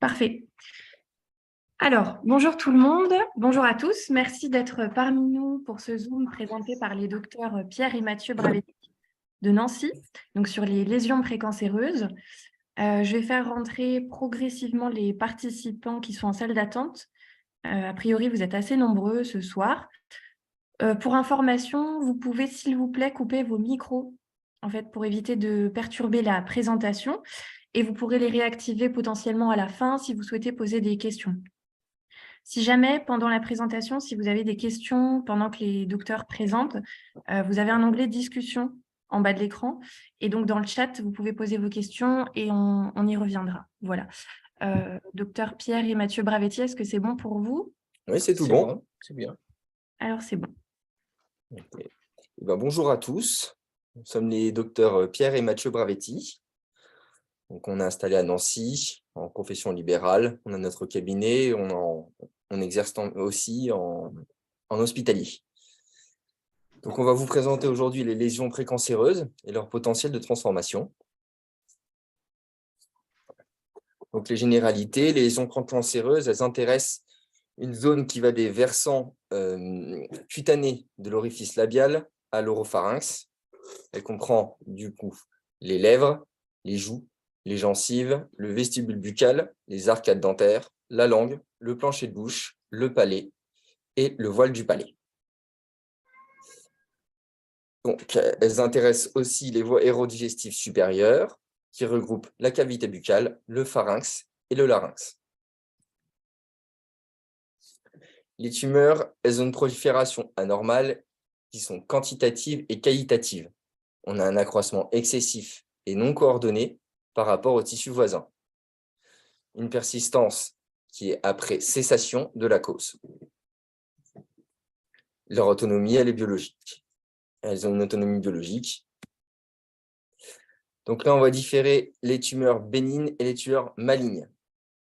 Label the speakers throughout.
Speaker 1: Parfait. Alors, bonjour tout le monde, bonjour à tous. Merci d'être parmi nous pour ce Zoom présenté par les docteurs Pierre et Mathieu Bravetti de Nancy, donc sur les lésions précancéreuses. Je vais faire rentrer progressivement les participants qui sont en salle d'attente. A priori, vous êtes assez nombreux ce soir. Pour information, vous pouvez, s'il vous plaît, couper vos micros, en fait, pour éviter de perturber la présentation. Et vous pourrez les réactiver potentiellement à la fin si vous souhaitez poser des questions. Si jamais, pendant la présentation, si vous avez des questions pendant que les docteurs présentent, vous avez un onglet discussion en bas de l'écran. Et donc, dans le chat, vous pouvez poser vos questions et on y reviendra. Voilà. Docteur Pierre et Mathieu Bravetti, est-ce que c'est bon pour vous?
Speaker 2: Oui, c'est tout bon. C'est bien.
Speaker 1: Alors, c'est bon.
Speaker 2: Okay. Bonjour à tous. Nous sommes les docteurs Pierre et Mathieu Bravetti. Donc, on est installé à Nancy, en profession libérale. On a notre cabinet, on exerce aussi en hospitalier. Donc, on va vous présenter aujourd'hui les lésions précancéreuses et leur potentiel de transformation. Donc, les généralités, les lésions précancéreuses, elles intéressent une zone qui va des versants cutanés de l'orifice labial à l'oropharynx. Elle comprend du coup les lèvres, les joues, les gencives, le vestibule buccal, les arcades dentaires, la langue, le plancher de bouche, le palais et le voile du palais. Donc, elles intéressent aussi les voies aérodigestives supérieures qui regroupent la cavité buccale, le pharynx et le larynx. Les tumeurs, elles ont une prolifération anormale qui sont quantitatives et qualitatives. On a un accroissement excessif et non coordonné par rapport aux tissus voisins. Une persistance qui est après cessation de la cause. Leur autonomie, elle est biologique. Elles ont une autonomie biologique. Donc là, on va différer les tumeurs bénignes et les tumeurs malignes.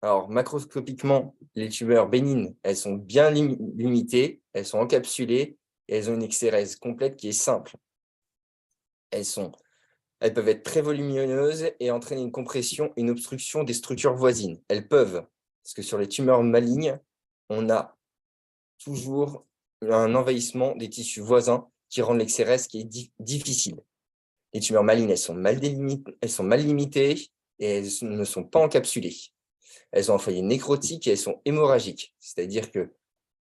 Speaker 2: Alors, macroscopiquement, les tumeurs bénignes, elles sont bien limitées, elles sont encapsulées et elles ont une exérèse complète qui est simple. Elles peuvent être très volumineuses et entraîner une compression, une obstruction des structures voisines. Elles peuvent, parce que sur les tumeurs malignes, on a toujours un envahissement des tissus voisins qui rend l'exérèse qui est difficile. Les tumeurs malignes, elles sont mal limitées et elles ne sont pas encapsulées. Elles ont un foyer nécrotique et elles sont hémorragiques, c'est-à-dire qu'à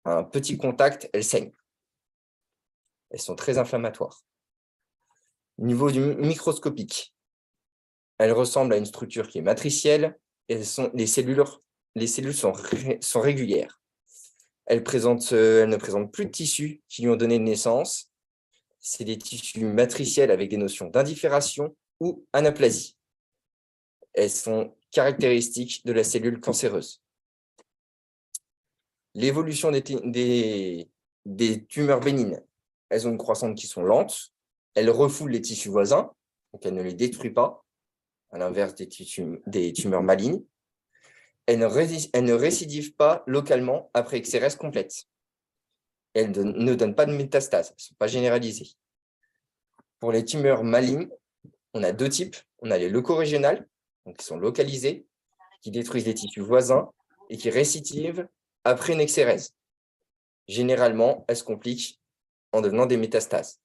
Speaker 2: un petit contact, elles saignent. Elles sont très inflammatoires. Au niveau du microscopique, elles ressemblent à une structure qui est matricielle et les cellules sont régulières. Elles ne présentent plus de tissus qui lui ont donné naissance. C'est des tissus matriciels avec des notions d'indiffération ou anaplasie. Elles sont caractéristiques de la cellule cancéreuse. L'évolution des tumeurs bénignes, elles ont une croissance qui sont lentes, elles refoulent les tissus voisins, donc elles ne les détruisent pas, à l'inverse des tumeurs malignes. Elles ne récidivent pas localement après exérèse complète. Elles ne donnent pas de métastases, elles ne sont pas généralisées. Pour les tumeurs malignes, on a deux types. On a les leucorégionales, donc qui sont localisées, qui détruisent les tissus voisins et qui récidivent après une exérèse. Généralement, elles se compliquent en devenant des métastases.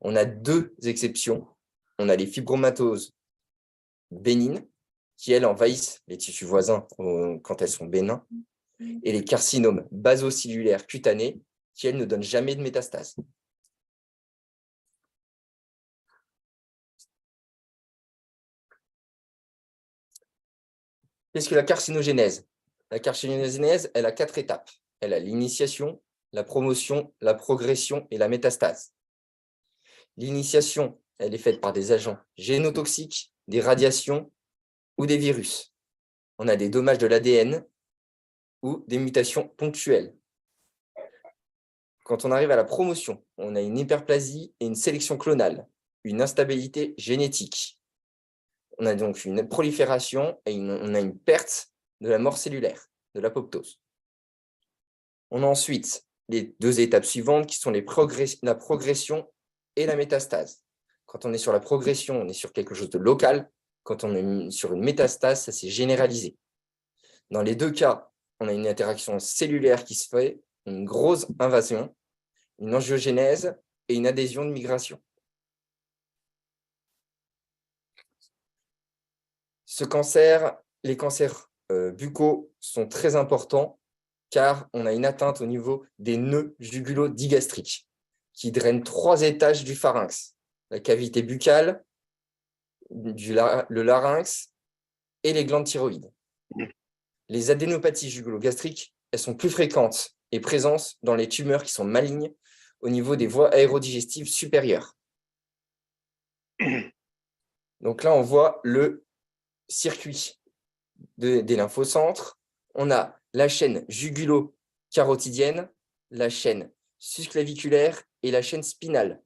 Speaker 2: On a deux exceptions. On a les fibromatoses bénignes, qui, elles, envahissent les tissus voisins quand elles sont bénins, et les carcinomes basocellulaires cutanés, qui, elles, ne donnent jamais de métastases. Qu'est-ce que la carcinogénèse? La carcinogénèse, elle a 4 étapes. Elle a l'initiation, la promotion, la progression et la métastase. L'initiation, elle est faite par des agents génotoxiques, des radiations ou des virus. On a des dommages de l'ADN ou des mutations ponctuelles. Quand on arrive à la promotion, on a une hyperplasie et une sélection clonale, une instabilité génétique. On a donc une prolifération et on a une perte de la mort cellulaire, de l'apoptose. On a ensuite les 2 étapes suivantes qui sont la progression et la métastase. Quand on est sur la progression, on est sur quelque chose de local. Quand on est sur une métastase, ça s'est généralisé. Dans les deux cas, on a une interaction cellulaire qui se fait, une grosse invasion, une angiogénèse et une adhésion de migration. Les cancers buccaux sont très importants car on a une atteinte au niveau des nœuds jugulo-digastriques qui drainent 3 étages du pharynx, la cavité buccale, le larynx et les glandes thyroïdes. Les adénopathies jugulo-gastriques, elles sont plus fréquentes et présentes dans les tumeurs qui sont malignes au niveau des voies aérodigestives supérieures. Donc là, on voit le circuit des lymphocentres. On a la chaîne jugulo-carotidienne, la chaîne susclaviculaire et la chaîne spinale,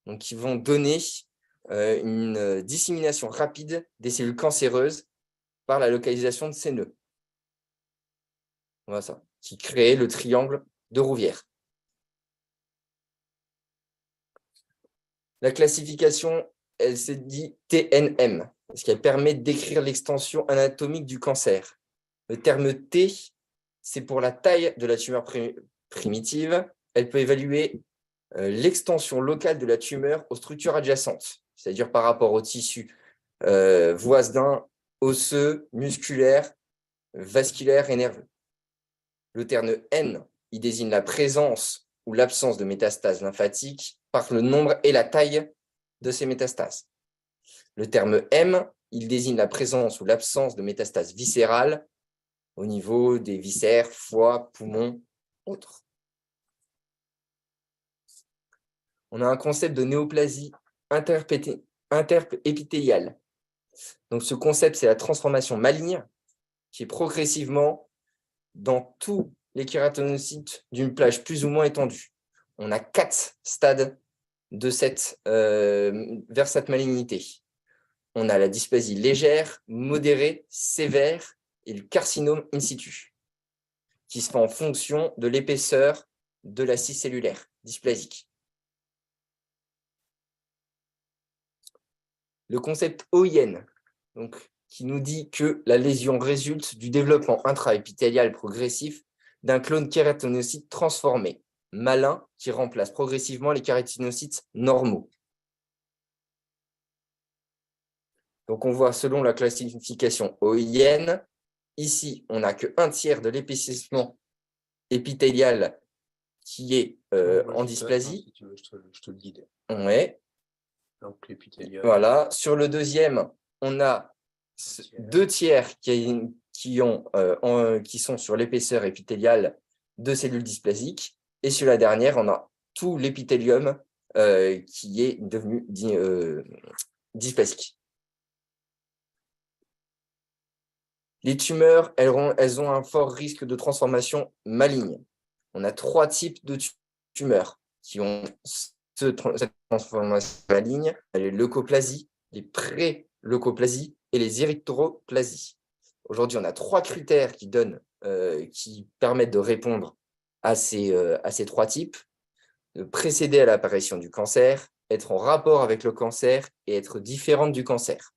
Speaker 2: donc qui vont donner une dissémination rapide des cellules cancéreuses par la localisation de ces nœuds. Voilà ça, qui crée le triangle de Rouvière. La classification, elle se dit TNM, parce qu'elle permet de décrire l'extension anatomique du cancer. Le terme T, c'est pour la taille de la tumeur primitive. Elle peut évaluer l'extension locale de la tumeur aux structures adjacentes, c'est-à-dire par rapport aux tissus voisins, osseux, musculaires, vasculaires et nerveux. Le terme N, il désigne la présence ou l'absence de métastases lymphatiques par le nombre et la taille de ces métastases. Le terme M, il désigne la présence ou l'absence de métastases viscérales au niveau des viscères, foie, poumons, autres. On a un concept de néoplasie interépithéliale. Donc, ce concept, c'est la transformation maligne qui est progressivement dans tous les kératinocytes d'une plage plus ou moins étendue. On a 4 stades de vers cette malignité. On a la dysplasie légère, modérée, sévère et le carcinome in situ, qui se fait en fonction de l'épaisseur de la scie cellulaire dysplasique. Le concept OIN, donc, qui nous dit que la lésion résulte du développement intraépithélial progressif d'un clone kératinocyte transformé, malin, qui remplace progressivement les kératinocytes normaux. Donc, on voit selon la classification OIN, ici, on n'a qu'un tiers de l'épaississement épithélial qui est en dysplasie.
Speaker 3: Je te le guide.
Speaker 2: Ouais.
Speaker 3: Donc, l'épithélium.
Speaker 2: Voilà. Sur le deuxième, on a 2 tiers qui sont sur l'épaisseur épithéliale de cellules dysplasiques. Et sur la dernière, on a tout l'épithélium qui est devenu dysplasique. Les tumeurs, elles ont un fort risque de transformation maligne. On a 3 types de tumeurs qui ont cette transformation maligne. Les leucoplasies, les pré-leucoplasies et les érythroplasies. Aujourd'hui, on a 3 critères qui permettent de répondre à ces 3 types. De précéder à l'apparition du cancer, être en rapport avec le cancer et être différente du cancer.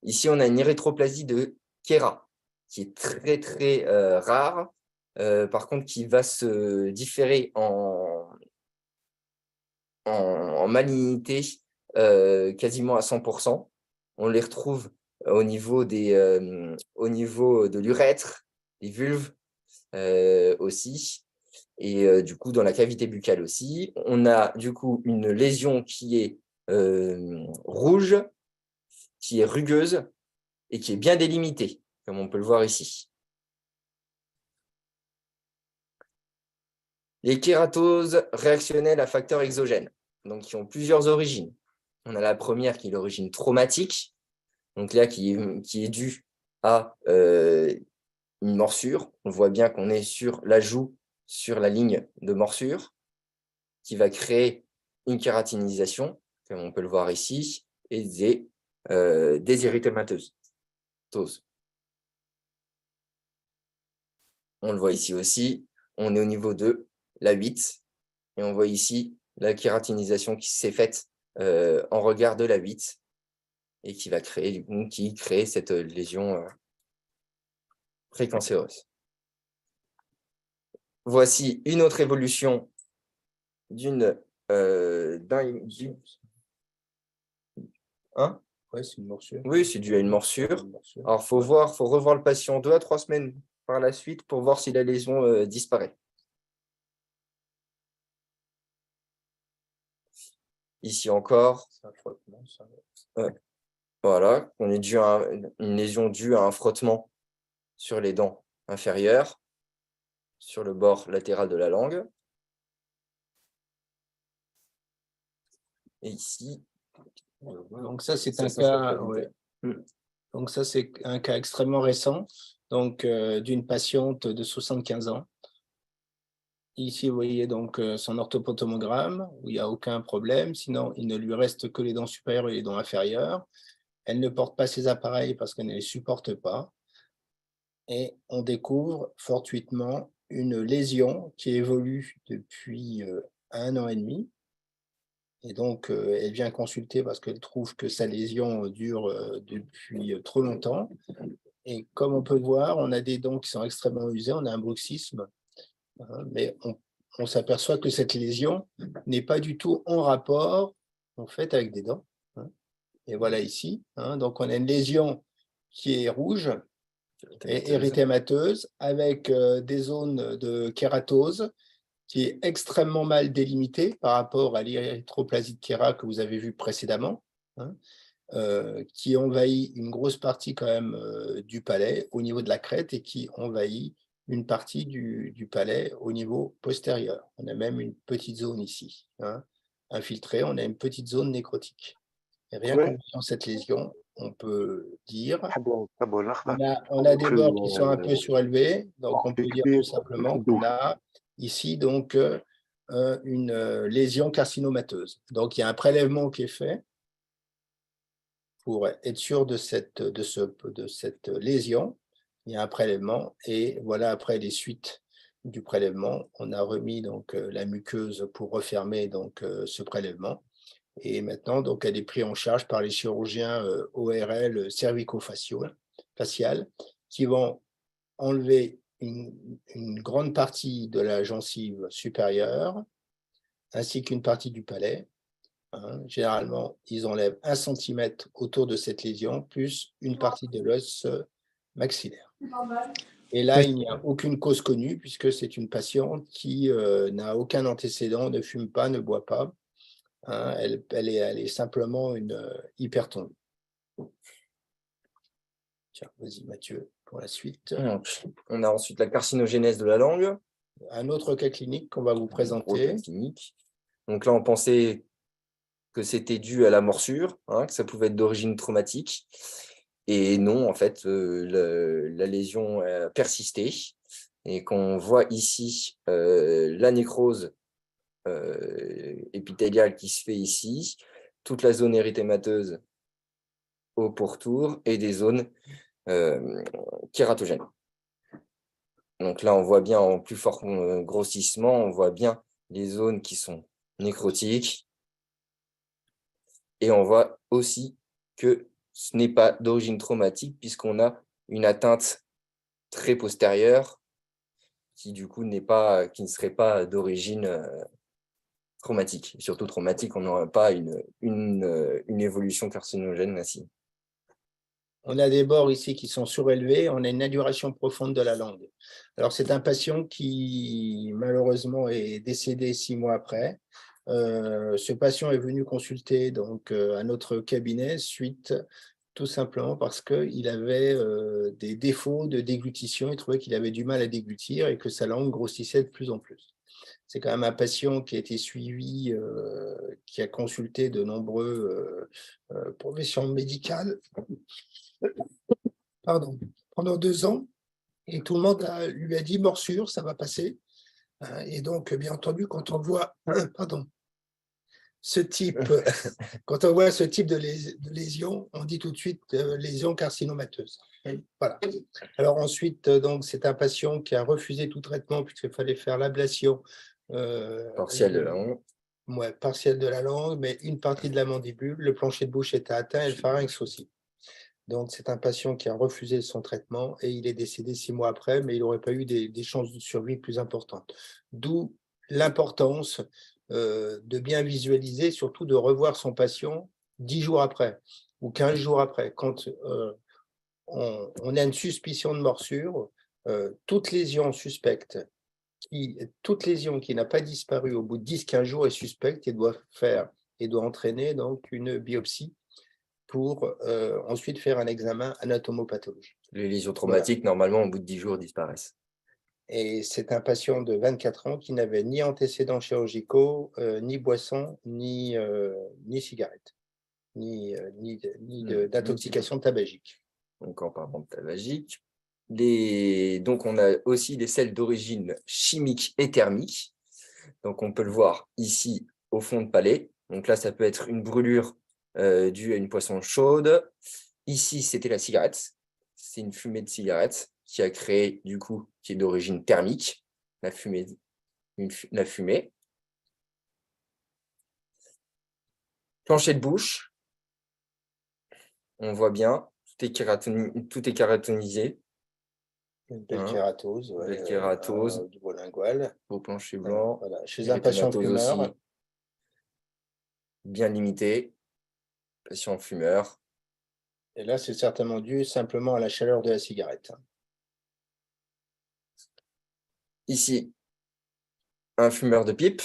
Speaker 2: Ici, on a une érythroplasie de Kera, qui est très, très rare, par contre, qui va se différer en malignité quasiment à 100%. On les retrouve au niveau de l'urètre, des vulves aussi, et du coup, dans la cavité buccale aussi. On a du coup une lésion qui est rouge, qui est rugueuse et qui est bien délimitée, comme on peut le voir ici. Les kératoses réactionnelles à facteurs exogènes, donc qui ont plusieurs origines. On a la première qui est l'origine traumatique, donc là qui est due à une morsure. On voit bien qu'on est sur la joue, sur la ligne de morsure, qui va créer une kératinisation, comme on peut le voir ici, et des érythémateuses. On le voit ici aussi, on est au niveau de la 8, et on voit ici la kératinisation qui s'est faite en regard de la 8, et qui va créer, qui crée cette lésion précancéreuse. Voici une autre évolution d'une Hein?
Speaker 3: Ouais, c'est une morsure.
Speaker 2: Oui, c'est dû à une morsure.
Speaker 3: Une morsure.
Speaker 2: Alors, faut revoir le patient 2 à 3 semaines par la suite pour voir si la lésion disparaît. Ici encore,
Speaker 3: C'est un frottement, ça.
Speaker 2: voilà, on est dû à une lésion due à un frottement sur les dents inférieures, sur le bord latéral de la langue. Et ici,
Speaker 3: Donc ça, c'est un
Speaker 2: ça
Speaker 3: cas.
Speaker 2: s'appelle-
Speaker 3: Ouais. Donc ça, c'est un cas extrêmement récent, donc d'une patiente de 75 ans. Ici, vous voyez donc son orthopontomogramme, où il n'y a aucun problème, sinon il ne lui reste que les dents supérieures et les dents inférieures. Elle ne porte pas ses appareils parce qu'elle ne les supporte pas. Et on découvre fortuitement une lésion qui évolue depuis 1 an et demi. Et donc, elle vient consulter parce qu'elle trouve que sa lésion dure depuis trop longtemps. Et comme on peut voir, on a des dents qui sont extrêmement usées, on a un bruxisme, hein, mais on s'aperçoit que cette lésion n'est pas du tout en rapport, en fait, avec des dents, hein. Et voilà ici, hein, donc on a une lésion qui est rouge et érythémateuse avec des zones de kératose qui est extrêmement mal délimitée par rapport à l'érythroplasie de Kéra que vous avez vu précédemment, hein, qui envahit une grosse partie quand même du palais au niveau de la crête et qui envahit une partie du palais au niveau postérieur. On a même une petite zone ici, hein, infiltrée, on a une petite zone nécrotique. Et rien qu'en voyant cette lésion, on peut dire, on a des bords qui sont un peu surélevés, donc on peut dire tout simplement qu'on a ici donc une lésion carcinomateuse. Donc il y a un prélèvement qui est fait pour être sûr de cette lésion. Il y a un prélèvement et voilà après les suites du prélèvement, on a remis donc la muqueuse pour refermer donc ce prélèvement. Et maintenant, donc, elle est prise en charge par les chirurgiens ORL cervico-facial qui vont enlever une grande partie de la gencive supérieure ainsi qu'une partie du palais, hein. Généralement, ils enlèvent 1 centimètre autour de cette lésion plus une partie de l'os maxillaire. Et là, il n'y a aucune cause connue puisque c'est une patiente qui n'a aucun antécédent, ne fume pas, ne boit pas. Hein, elle est simplement une hypertone. Tiens, vas-y Mathieu, pour la suite.
Speaker 2: Donc, on a ensuite la carcinogénèse de la langue.
Speaker 3: Un autre cas clinique qu'on va vous présenter.
Speaker 2: Donc là, on pensait que c'était dû à la morsure, hein, que ça pouvait être d'origine traumatique. Et non, en fait, la lésion a persisté. Et qu'on voit ici la nécrose épithéliale qui se fait ici, toute la zone érythémateuse au pourtour et des zones kératogènes. Donc là, on voit bien en plus fort grossissement, on voit bien les zones qui sont nécrotiques. Et on voit aussi que ce n'est pas d'origine traumatique puisqu'on a une atteinte très postérieure qui du coup qui ne serait pas d'origine traumatique. Surtout traumatique, on n'aurait pas une évolution carcinogène ainsi.
Speaker 3: On a des bords ici qui sont surélevés, on a une induration profonde de la langue. Alors, c'est un patient qui, malheureusement, est décédé 6 mois après. Ce patient est venu consulter donc, à notre cabinet suite tout simplement parce qu'il avait des défauts de déglutition. Il trouvait qu'il avait du mal à déglutir et que sa langue grossissait de plus en plus. C'est quand même un patient qui a été suivi, qui a consulté de nombreux professions médicales pendant 2 ans, et tout le monde lui a dit morsure, ça va passer. Et donc, bien entendu, quand on voit ce type, de lésion, on dit tout de suite lésion carcinomateuse. Voilà. Alors ensuite, donc, c'est un patient qui a refusé tout traitement puisqu'il fallait faire l'ablation
Speaker 2: Partielle,
Speaker 3: Ouais, partiel de la langue, mais une partie de la mandibule, le plancher de bouche était atteint et le pharynx aussi. Donc, c'est un patient qui a refusé son traitement et il est décédé 6 mois après, mais il n'aurait pas eu des chances de survie plus importantes. D'où l'importance de bien visualiser, surtout de revoir son patient 10 jours après ou 15 jours après. Quand on a une suspicion de morsure, toute lésion suspecte toute lésion qui n'a pas disparu au bout de 10-15 jours est suspecte et doit entraîner donc une biopsie pour ensuite faire un examen anatomopathologique.
Speaker 2: Les lésions
Speaker 3: Voilà.
Speaker 2: traumatiques, normalement, au bout de 10 jours, disparaissent.
Speaker 3: Et c'est un patient de 24 ans qui n'avait ni antécédents chirurgicaux, ni boisson, ni cigarette, ni d'intoxication tabagique.
Speaker 2: Donc, en parlant de tabagique, donc on a aussi des sels d'origine chimique et thermique. Donc, on peut le voir ici au fond de palais. Donc là, ça peut être une brûlure due à une poisson chaude. Ici, c'était la cigarette. C'est une fumée de cigarette qui a créé, du coup, qui est d'origine thermique, la fumée. Plancher de bouche, on voit bien, tout est kératonisé.
Speaker 3: Une belle kératose,
Speaker 2: Belle kératose.
Speaker 3: du niveau lingual.
Speaker 2: Beau plancher blanc.
Speaker 3: Voilà. Chez un patient fumeur.
Speaker 2: Aussi, bien limité. Patient fumeur.
Speaker 3: Et là, c'est certainement dû simplement à la chaleur de la cigarette.
Speaker 2: Ici, un fumeur de pipe.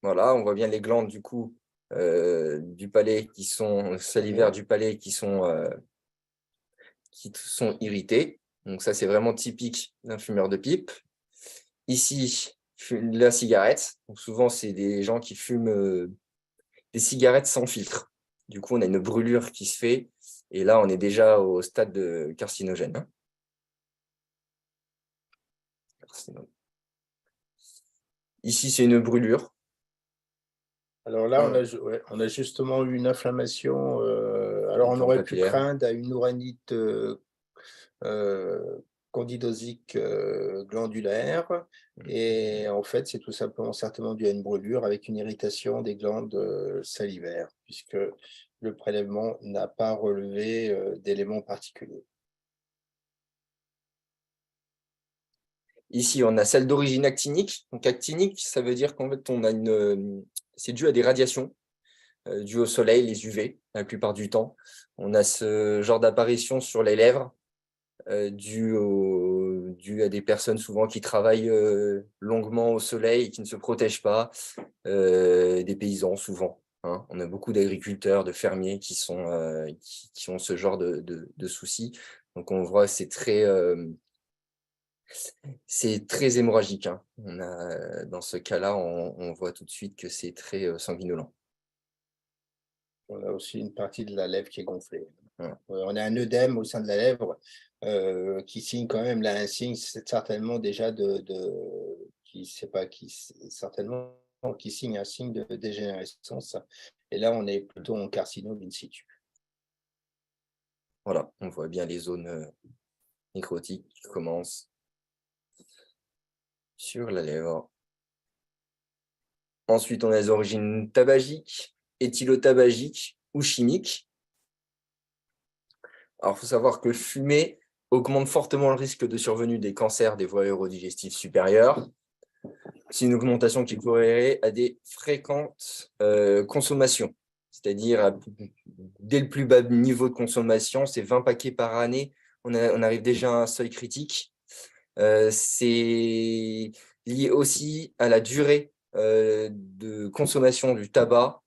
Speaker 2: Voilà, on voit bien les glandes du coup du palais qui sont salivaires du palais qui sont irritées. Donc ça, c'est vraiment typique d'un fumeur de pipe. Ici, la cigarette. Donc souvent, c'est des gens qui fument des cigarettes sans filtre. Du coup, on a une brûlure qui se fait. Et là, on est déjà au stade de carcinogène. Ici, c'est une brûlure.
Speaker 3: Alors là, on a justement eu une inflammation. Alors, on aurait pu craindre à une uranite candidosique glandulaire. Et en fait, c'est tout simplement certainement dû à une brûlure avec une irritation des glandes salivaires, puisque le prélèvement n'a pas relevé d'éléments particuliers.
Speaker 2: Ici, on a celle d'origine actinique. Donc, actinique, ça veut dire qu'en fait, c'est dû à des radiations dues au soleil, les UV, la plupart du temps. On a ce genre d'apparition sur les lèvres dû à des personnes souvent qui travaillent longuement au soleil et qui ne se protègent pas, des paysans souvent. Hein. On a beaucoup d'agriculteurs, de fermiers qui ont ce genre de soucis. Donc, on voit, c'est très hémorragique. Hein. Dans ce cas-là, on voit tout de suite que c'est très sanguinolent.
Speaker 3: On a aussi une partie de la lèvre qui est gonflée.
Speaker 2: Ouais.
Speaker 3: On a un œdème au sein de la lèvre qui signe quand même là un signe certainement déjà qui signe un signe de dégénérescence. Et là, on est plutôt en carcinome in situ.
Speaker 2: Voilà, on voit bien les zones nécrotiques qui commencent sur la lèvre. Ensuite, on a les origines tabagiques, éthylotabagiques ou chimiques. Alors, il faut savoir que fumer augmente fortement le risque de survenue des cancers des voies aérodigestives supérieures. C'est une augmentation qui corrélée à des fréquentes consommations. C'est-à-dire, dès le plus bas niveau de consommation, c'est 20 paquets par année, on arrive déjà à un seuil critique. C'est lié aussi à la durée de consommation du tabac.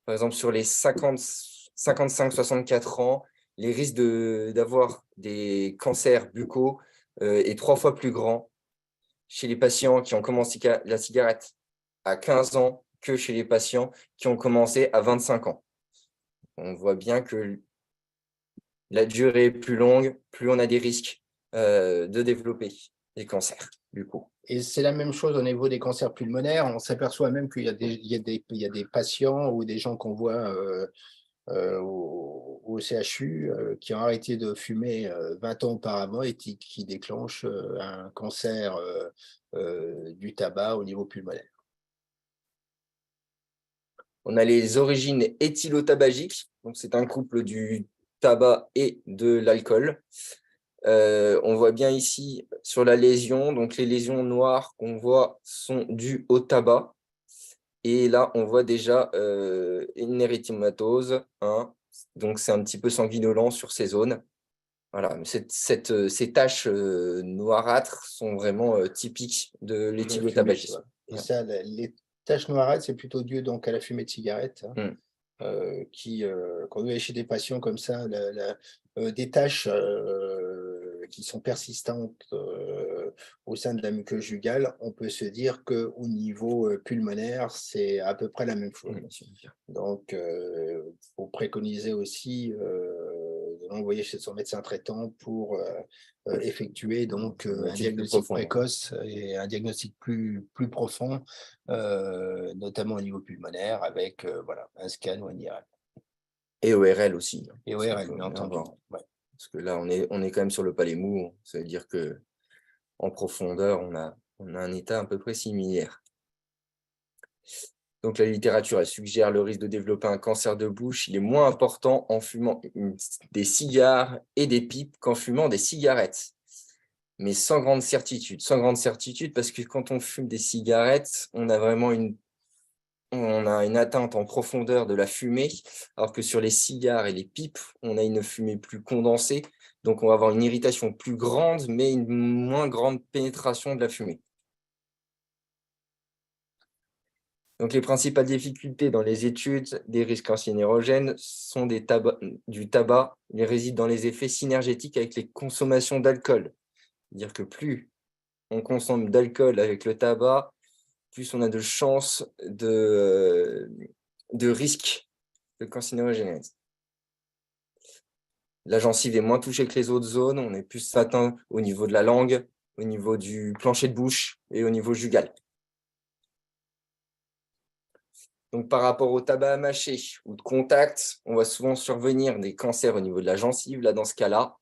Speaker 2: Par exemple, sur les 55-64 ans, les risques d'avoir des cancers buccaux est 3 fois plus grand chez les patients qui ont commencé la cigarette à 15 ans que chez les patients qui ont commencé à 25 ans. On voit bien que la durée est plus longue, plus on a des risques de développer des cancers, du coup.
Speaker 3: Et c'est la même chose au niveau des cancers pulmonaires. On s'aperçoit même qu'il y a des patients ou des gens qu'on voit au CHU qui ont arrêté de fumer 20 ans auparavant et qui déclenchent un cancer du tabac au niveau pulmonaire.
Speaker 2: On a les origines éthylotabagiques, donc c'est un couple du tabac et de l'alcool. On voit bien ici sur la lésion, donc les lésions noires qu'on voit sont dues au tabac. Et là, on voit déjà une érythématose, hein, donc c'est un petit peu sanguinolent sur ces zones. Voilà, ces taches noirâtres sont vraiment typiques de l'éthylotabagisme.
Speaker 3: Et ça, les taches noirâtres, c'est plutôt dû donc à la fumée de cigarette, hein, quand vous allez chez des patients comme ça, des taches qui sont persistantes au sein de la muqueuse jugale, on peut se dire qu'au niveau pulmonaire, c'est à peu près la même chose. Donc, il faut préconiser aussi de l'envoyer chez son médecin traitant pour effectuer donc un diagnostic précoce et un diagnostic plus profond, notamment au niveau pulmonaire, avec voilà, un scan ou un IRM.
Speaker 2: Et ORL aussi.
Speaker 3: Et ORL, bien entendu.
Speaker 2: Ouais. Parce que là, on est quand même sur le palais mou. Ça veut dire qu'en profondeur, on a un état à peu près similaire. Donc, la littérature, elle suggère le risque de développer un cancer de bouche. Il est moins important en fumant des cigares et des pipes qu'en fumant des cigarettes. Mais sans grande certitude. Sans grande certitude, parce que quand on fume des cigarettes, on a vraiment une atteinte en profondeur de la fumée, alors que sur les cigares et les pipes, on a une fumée plus condensée. Donc, on va avoir une irritation plus grande, mais une moins grande pénétration de la fumée. Donc, les principales difficultés dans les études des risques cancérogènes sont du tabac. Ils résident dans les effets synergétiques avec les consommations d'alcool. C'est-à-dire que plus on consomme d'alcool avec le tabac, plus on a de chances de risque de cancérogénèse. La gencive est moins touchée que les autres zones. On est plus atteint au niveau de la langue, au niveau du plancher de bouche et au niveau jugal. Donc, par rapport au tabac à mâcher ou de contact, on va souvent survenir des cancers au niveau de la gencive, là, dans ce cas-là.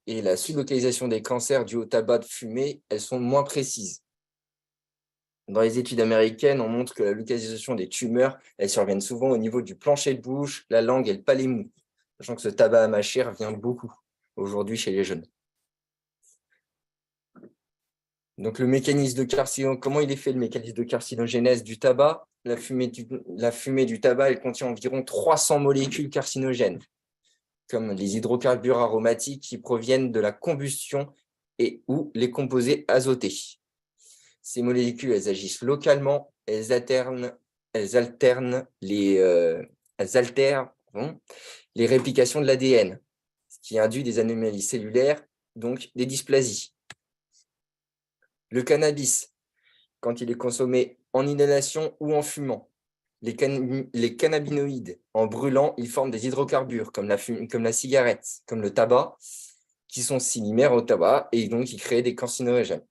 Speaker 2: Et la sous-localisation des cancers dus au tabac de fumée, elles sont moins précises. Dans les études américaines, on montre que la localisation des tumeurs, elles surviennent souvent au niveau du plancher de bouche, la langue et le palais mou, sachant que ce tabac à mâcher revient beaucoup aujourd'hui chez les jeunes. Donc, le mécanisme de carcinogénèse, comment il est fait le mécanisme de carcinogénèse du tabac? La fumée du tabac, elle contient environ 300 molécules carcinogènes, comme les hydrocarbures aromatiques qui proviennent de la combustion et ou les composés azotés. Ces molécules, elles agissent localement, elles altèrent les réplications de l'ADN, ce qui induit des anomalies cellulaires, donc des dysplasies. Le cannabis, quand il est consommé en inhalation ou en fumant, les cannabinoïdes, en brûlant, ils forment des hydrocarbures, comme la cigarette, comme le tabac, qui sont similaires au tabac et donc ils créent des cancérogènes.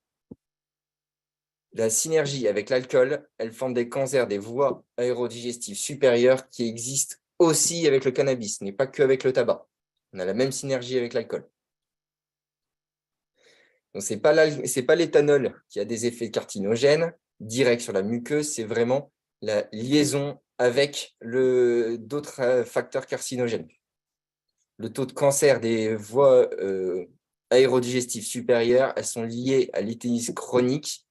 Speaker 2: La synergie avec l'alcool, elle forme des cancers des voies aérodigestives supérieures qui existent aussi avec le cannabis, ce n'est pas qu'avec le tabac. On a la même synergie avec l'alcool. Donc, ce n'est pas l'éthanol qui a des effets carcinogènes directs sur la muqueuse, c'est vraiment la liaison avec d'autres facteurs carcinogènes. Le taux de cancer des voies aérodigestives supérieures, elles sont liées à l'hypertension chronique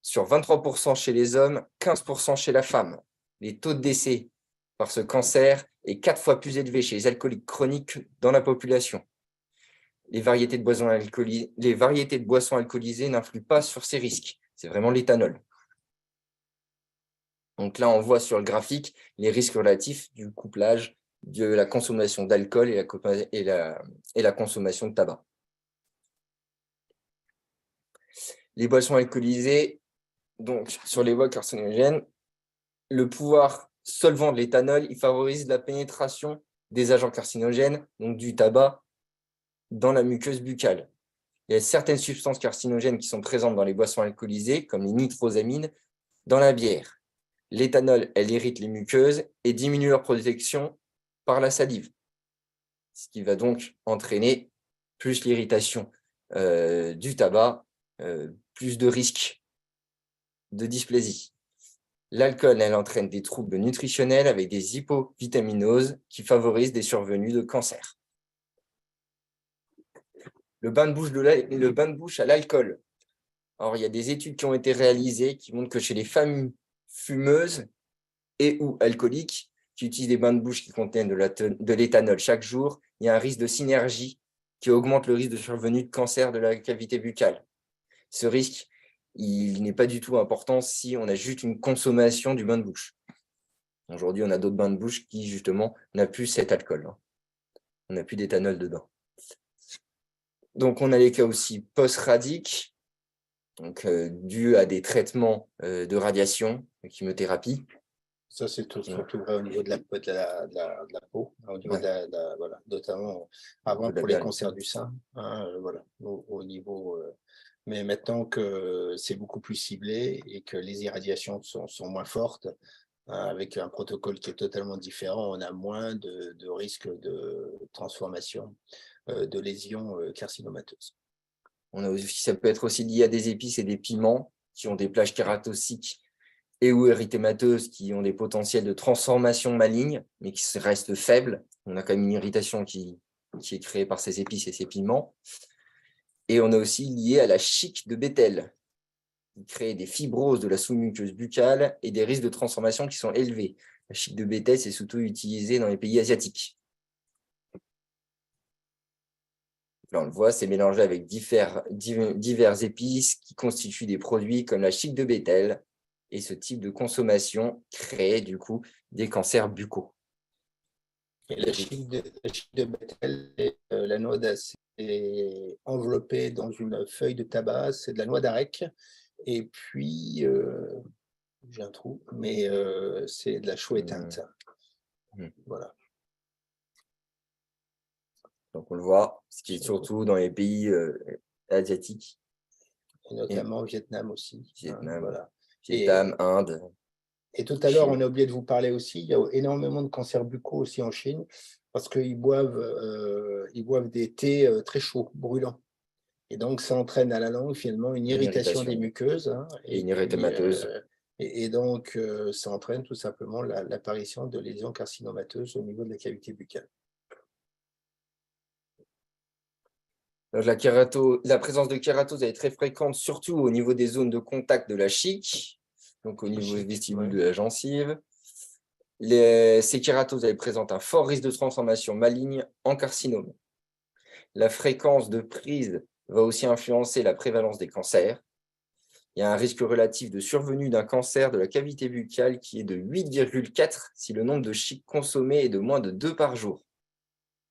Speaker 2: sur 23% chez les hommes, 15% chez la femme. Les taux de décès par ce cancer est 4 fois plus élevé chez les alcooliques chroniques dans la population. Les variétés de boissons alcoolisées n'influent pas sur ces risques. C'est vraiment l'éthanol. Donc là, on voit sur le graphique les risques relatifs du couplage de la consommation d'alcool et la consommation de tabac. Les boissons alcoolisées, donc sur les voies carcinogènes, le pouvoir solvant de l'éthanol, il favorise la pénétration des agents carcinogènes, donc du tabac, dans la muqueuse buccale. Il y a certaines substances carcinogènes qui sont présentes dans les boissons alcoolisées, comme les nitrosamines, dans la bière. L'éthanol, elle irrite les muqueuses et diminue leur protection par la salive, ce qui va donc entraîner plus l'irritation du tabac, plus de risques de dysplasie. L'alcool, elle entraîne des troubles nutritionnels avec des hypovitaminoses qui favorisent des survenus de cancer. Le bain de bouche à l'alcool. Alors, il y a des études qui ont été réalisées qui montrent que chez les femmes fumeuses et ou alcooliques qui utilisent des bains de bouche qui contiennent de l'éthanol chaque jour, il y a un risque de synergie qui augmente le risque de survenue de cancer de la cavité buccale. Ce risque, il n'est pas du tout important si on a juste une consommation du bain de bouche. Aujourd'hui, on a d'autres bains de bouche qui, justement, n'ont plus cet alcool. On n'a plus d'éthanol dedans. Donc, on a les cas aussi post-radiques, donc dus à des traitements de radiation, de chimiothérapie.
Speaker 3: Ça, c'est surtout vrai au niveau de la peau, au niveau voilà, notamment avant pour les cancers du sein, voilà, au niveau. Mais maintenant que c'est beaucoup plus ciblé et que les irradiations sont moins fortes, avec un protocole qui est totalement différent, on a moins de risques de transformation, de lésions carcinomateuses.
Speaker 2: On a aussi, ça peut être aussi lié à des épices et des piments qui ont des plages kératociques et ou érythémateuses qui ont des potentiels de transformation maligne, mais qui restent faibles. On a quand même une irritation qui est créée par ces épices et ces piments. Et on a aussi lié à la chique de Bethel, qui crée des fibroses de la sous-muqueuse buccale et des risques de transformation qui sont élevés. La chique de Bethel, c'est surtout utilisé dans les pays asiatiques. Là, on le voit, c'est mélangé avec divers épices qui constituent des produits comme la chique de Bethel. Et ce type de consommation crée du coup des cancers buccaux.
Speaker 3: Et la chique de Bethel, la noix est enveloppée dans une feuille de tabac, c'est de la noix d'arec. Et puis, j'ai un trou, mais c'est de la chaux éteinte. Voilà.
Speaker 2: Donc on le voit, ce qui est surtout dans les pays asiatiques.
Speaker 3: Et notamment au Vietnam aussi.
Speaker 2: Vietnam,
Speaker 3: voilà.
Speaker 2: Vietnam, Inde.
Speaker 3: Et tout à l'heure, on a oublié de vous parler aussi, il y a énormément de cancers buccaux aussi en Chine, parce qu'ils boivent des thés très chauds, brûlants. Et donc, ça entraîne à la langue, finalement, une irritation des muqueuses.
Speaker 2: Et une érythémateuse.
Speaker 3: Et donc, ça entraîne tout simplement l'apparition de lésions carcinomateuses au niveau de la cavité buccale.
Speaker 2: Donc, la présence de kératose est très fréquente, surtout au niveau des zones de contact de la chique, donc au niveau du vestibule de la gencive. Ces kératoses présentent un fort risque de transformation maligne en carcinome. La fréquence de prise va aussi influencer la prévalence des cancers. Il y a un risque relatif de survenue d'un cancer de la cavité buccale qui est de 8,4 si le nombre de chiques consommées est de moins de 2 par jour.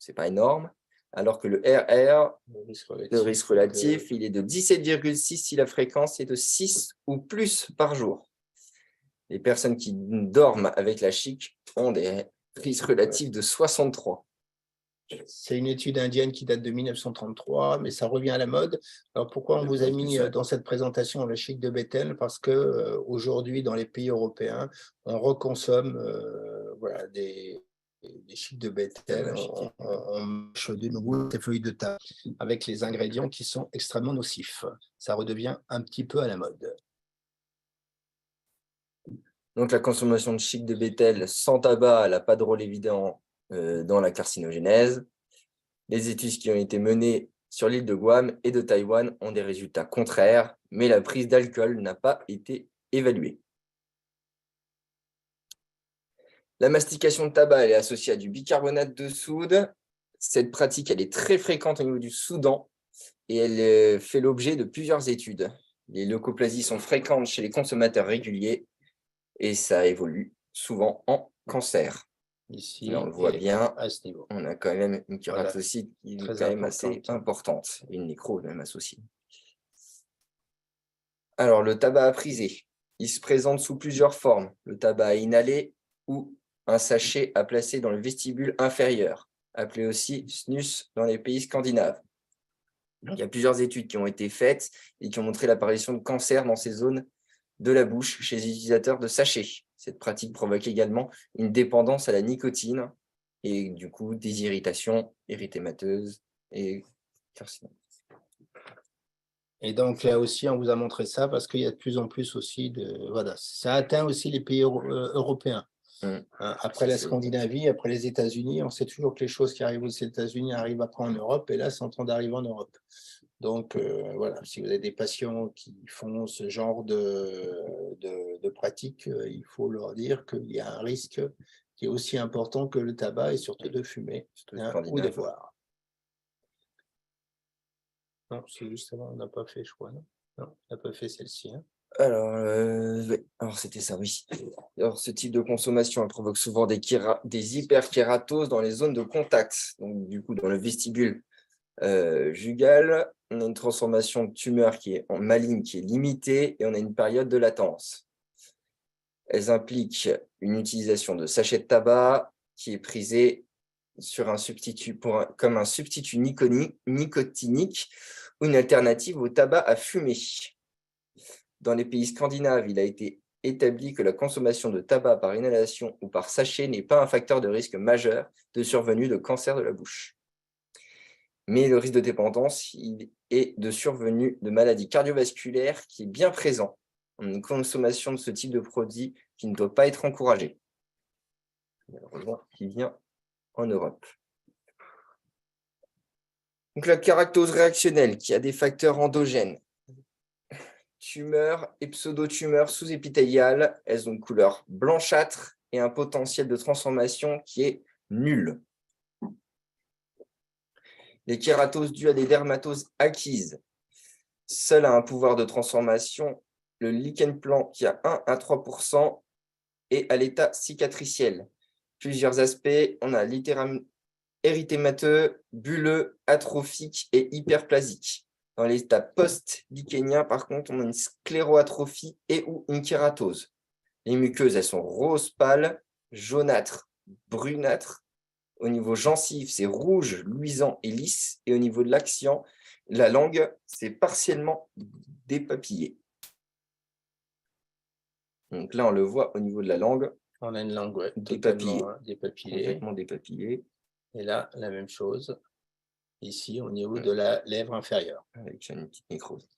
Speaker 2: Ce n'est pas énorme. Alors que le RR, le risque relatif, il est de 17,6 si la fréquence est de 6 ou plus par jour. Les personnes qui dorment avec la chique ont des risques relatifs de 63.
Speaker 3: C'est une étude indienne qui date de 1933, mais ça revient à la mode. Alors pourquoi on vous a mis dans cette présentation la chique de Bethel? Parce que aujourd'hui, dans les pays européens, on reconsomme des chiques de Bethel. On mâche de nouveau ces feuilles de tabac avec les ingrédients qui sont extrêmement nocifs. Ça redevient un petit peu à la mode.
Speaker 2: Donc la consommation de chique de Bethel sans tabac n'a pas de rôle évident dans la carcinogénèse. Les études qui ont été menées sur l'île de Guam et de Taïwan ont des résultats contraires, mais la prise d'alcool n'a pas été évaluée. La mastication de tabac est associée à du bicarbonate de soude. Cette pratique elle est très fréquente au niveau du Soudan et elle fait l'objet de plusieurs études. Les leucoplasies sont fréquentes chez les consommateurs réguliers et ça évolue souvent en cancer.
Speaker 3: Ici,
Speaker 2: là, on le voit bien,
Speaker 3: à ce niveau.
Speaker 2: on a quand même une kératocite qui est
Speaker 3: Très
Speaker 2: quand même assez importante, et une nécrose même associée. Alors, le tabac à priser, il se présente sous plusieurs formes. Le tabac à inhaler ou un sachet à placer dans le vestibule inférieur, appelé aussi snus dans les pays scandinaves. Donc, il y a plusieurs études qui ont été faites et qui ont montré l'apparition de cancer dans ces zones de la bouche chez les utilisateurs de sachets. Cette pratique provoque également une dépendance à la nicotine et du coup des irritations érythémateuses et carcinoses.
Speaker 3: Et donc là aussi, on vous a montré ça parce qu'il y a de plus en plus aussi de... Voilà, ça atteint aussi les pays européens. Hein, après la Scandinavie, après les États-Unis, on sait toujours que les choses qui arrivent aux États-Unis arrivent après en Europe, et là, c'est en train d'arriver en Europe. Donc, voilà, si vous avez des patients qui font ce genre de pratique, il faut leur dire qu'il y a un risque qui est aussi important que le tabac et surtout de fumer ou de boire. Non, c'est justement, on n'a pas fait, je crois, non? Non, on n'a pas fait celle-ci. Hein.
Speaker 2: Alors, ouais. Alors c'était ça, oui. Alors, ce type de consommation elle provoque souvent des hyperkératoses dans les zones de contact. Donc, du coup, dans le vestibule jugal, on a une transformation de tumeur qui est maligne, qui est limitée, et on a une période de latence. Elles impliquent une utilisation de sachets de tabac qui est prisé sur un substitut comme un substitut nicotinique ou une alternative au tabac à fumer. Dans les pays scandinaves, il a été établi que la consommation de tabac par inhalation ou par sachet n'est pas un facteur de risque majeur de survenue de cancer de la bouche. Mais le risque de dépendance et de survenue de maladies cardiovasculaires qui est bien présent. Une consommation de ce type de produit qui ne doit pas être encouragée. Malheureusement, qui vient en Europe. Donc la caractose réactionnelle qui a des facteurs endogènes. Tumeurs et pseudotumeurs sous-épithéliales, elles ont une couleur blanchâtre et un potentiel de transformation qui est nul. Les kératoses dues à des dermatoses acquises. Seul a un pouvoir de transformation, le lichen plan qui a 1 à 3% et à l'état cicatriciel. Plusieurs aspects, on a érythémateux, bulleux, atrophique et hyperplasique. Dans l'état post-lichénien, par contre, on a une scléroatrophie et ou une kératose. Les muqueuses, elles sont rose pâle, jaunâtres, brunâtres. Au niveau gencive, c'est rouge, luisant et lisse. Et au niveau de l'axion, la langue, c'est partiellement dépapillé. Donc là, on le voit au niveau de la langue.
Speaker 3: On a une langue
Speaker 2: dépapillée.
Speaker 3: Complètement
Speaker 2: dépapillée.
Speaker 3: Et là, la même chose. Ici, au niveau de la lèvre inférieure.
Speaker 2: Avec une petite nécrose.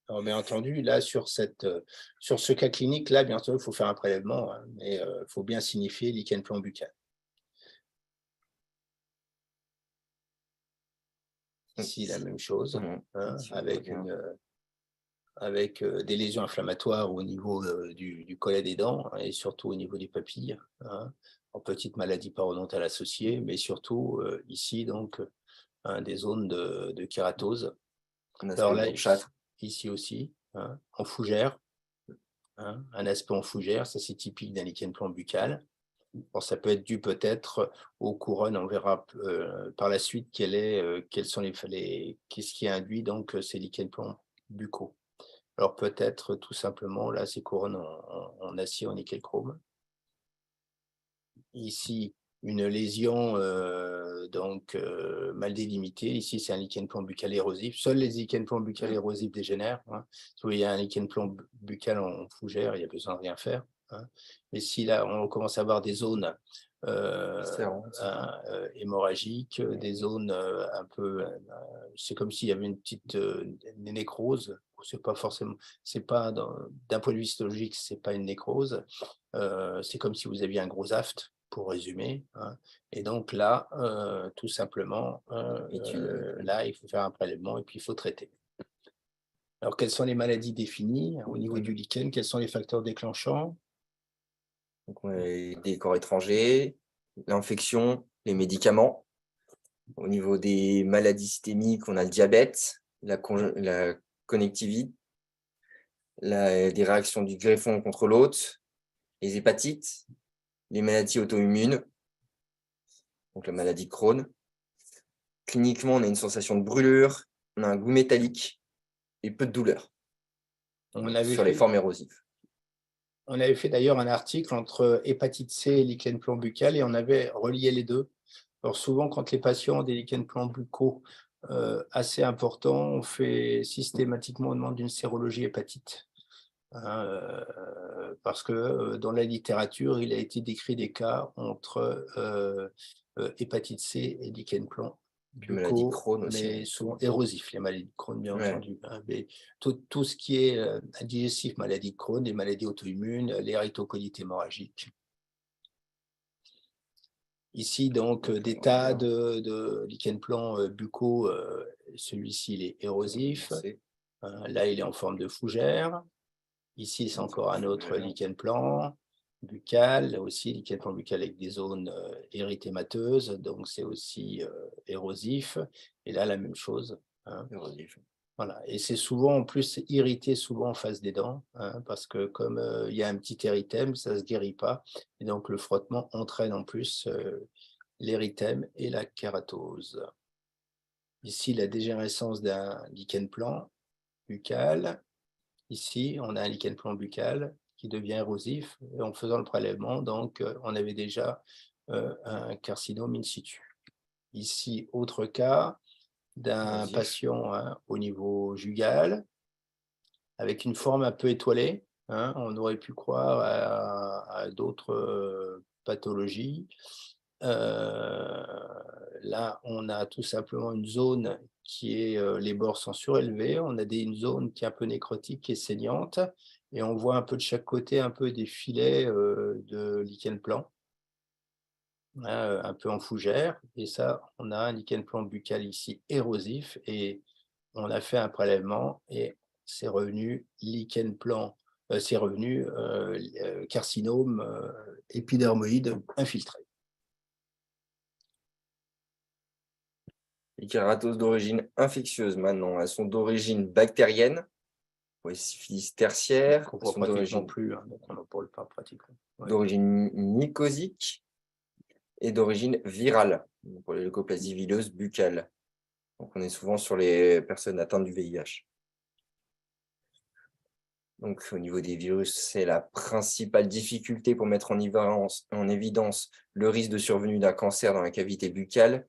Speaker 3: Alors, bien entendu, là, sur ce cas clinique, là, bien sûr, il faut faire un prélèvement, hein, mais il faut bien signifier lichen plan buccal. Ici, la même chose, hein, avec des lésions inflammatoires au niveau du collet des dents et surtout au niveau des papilles, hein, en petite maladie parodontale associée, mais surtout ici, donc, des zones de kératose. Alors là, ici aussi, hein, en fougère, hein, un aspect en fougère, ça c'est typique d'un lichen plan buccal. Bon, ça peut être dû peut-être aux couronnes, on verra par la suite qu'est-ce qui induit donc ces lichen plans buccaux. Alors peut-être tout simplement là ces couronnes en acier, en nickel chrome. Ici une lésion mal délimitée. Ici c'est un lichen plan buccal érosif. Seuls les lichen plans buccal érosifs dégénèrent. Hein. Si vous voyez un lichen plan buccal en fougère, il n'y a besoin de rien faire. Hein. Mais si là on commence à avoir des zones hémorragiques, des zones un peu, c'est comme s'il y avait une petite nécrose. C'est pas forcément, c'est pas d'un point de vue histologique, c'est pas une nécrose. C'est comme si vous aviez un gros aft, pour résumer. Hein. Et donc là, tout simplement, là il faut faire un prélèvement et puis il faut traiter. Alors, quelles sont les maladies définies au niveau du lichen? Quels sont les facteurs déclenchants?
Speaker 2: Donc, on a des corps étrangers, l'infection, les médicaments. Au niveau des maladies systémiques, on a le diabète, la connectivité, des réactions du greffon contre l'hôte, les hépatites, les maladies auto-immunes, donc la maladie de Crohn. Cliniquement, on a une sensation de brûlure, on a un goût métallique et peu de douleur sur les formes érosives.
Speaker 3: On avait fait d'ailleurs un article entre hépatite C et lichen plan buccal et on avait relié les deux. Alors souvent, quand les patients ont des lichen plans buccaux assez importants, on fait systématiquement, on demande une sérologie hépatite. Hein, parce que dans la littérature, il a été décrit des cas entre hépatite C et lichen plan
Speaker 2: Puis maladie de
Speaker 3: buccaux,
Speaker 2: Crohn aussi.
Speaker 3: mais souvent érosifs, les maladies de Crohn, bien
Speaker 2: Ouais.
Speaker 3: entendu. Hein, mais tout ce qui est indigestif, maladie de Crohn, les maladies auto-immunes, les érythrocolites hémorragiques. Ici, donc, des tas de lichen plans buccaux. Celui-ci, il est érosif. Là, il est en forme de fougère. Ici, c'est encore un autre lichen plan buccal. Là aussi, lichen plan buccal avec des zones érythémateuses. Donc, c'est aussi érosif. Et là, la même chose. Hein.
Speaker 2: Érosif.
Speaker 3: Voilà. Et c'est souvent, en plus, irrité souvent en face des dents, hein, parce que comme il y a un petit érythème, ça ne se guérit pas. Et donc, le frottement entraîne en plus l'érythème et la kératose. Ici, la dégénérescence d'un lichen plan buccal. Ici, on a un lichen plan buccal qui devient érosif. Et en faisant le prélèvement, donc, on avait déjà un carcinome in situ. Ici, autre cas d'un patient au niveau jugal, avec une forme un peu étoilée. Hein, on aurait pu croire à d'autres pathologies. Là, on a tout simplement une zone qui est, les bords sont surélevés, on a une zone qui est un peu nécrotique et saignante, et on voit un peu de chaque côté un peu des filets de lichen plan, hein, un peu en fougère, et ça, on a un lichen plan buccal ici érosif, et on a fait un prélèvement, et c'est revenu lichen plan, c'est revenu carcinome épidermoïde infiltré.
Speaker 2: Les kératoses d'origine infectieuse, maintenant, elles sont d'origine bactérienne, ou syphilis tertiaire,
Speaker 3: On
Speaker 2: elles sont
Speaker 3: ne pratique plus, hein, donc on n'en parle pas pratiquement. Ouais.
Speaker 2: D'origine mycosique et d'origine virale, pour les leucoplasies vileuses buccales. Donc, on est souvent sur les personnes atteintes du VIH. Donc, au niveau des virus, c'est la principale difficulté pour mettre en évidence le risque de survenue d'un cancer dans la cavité buccale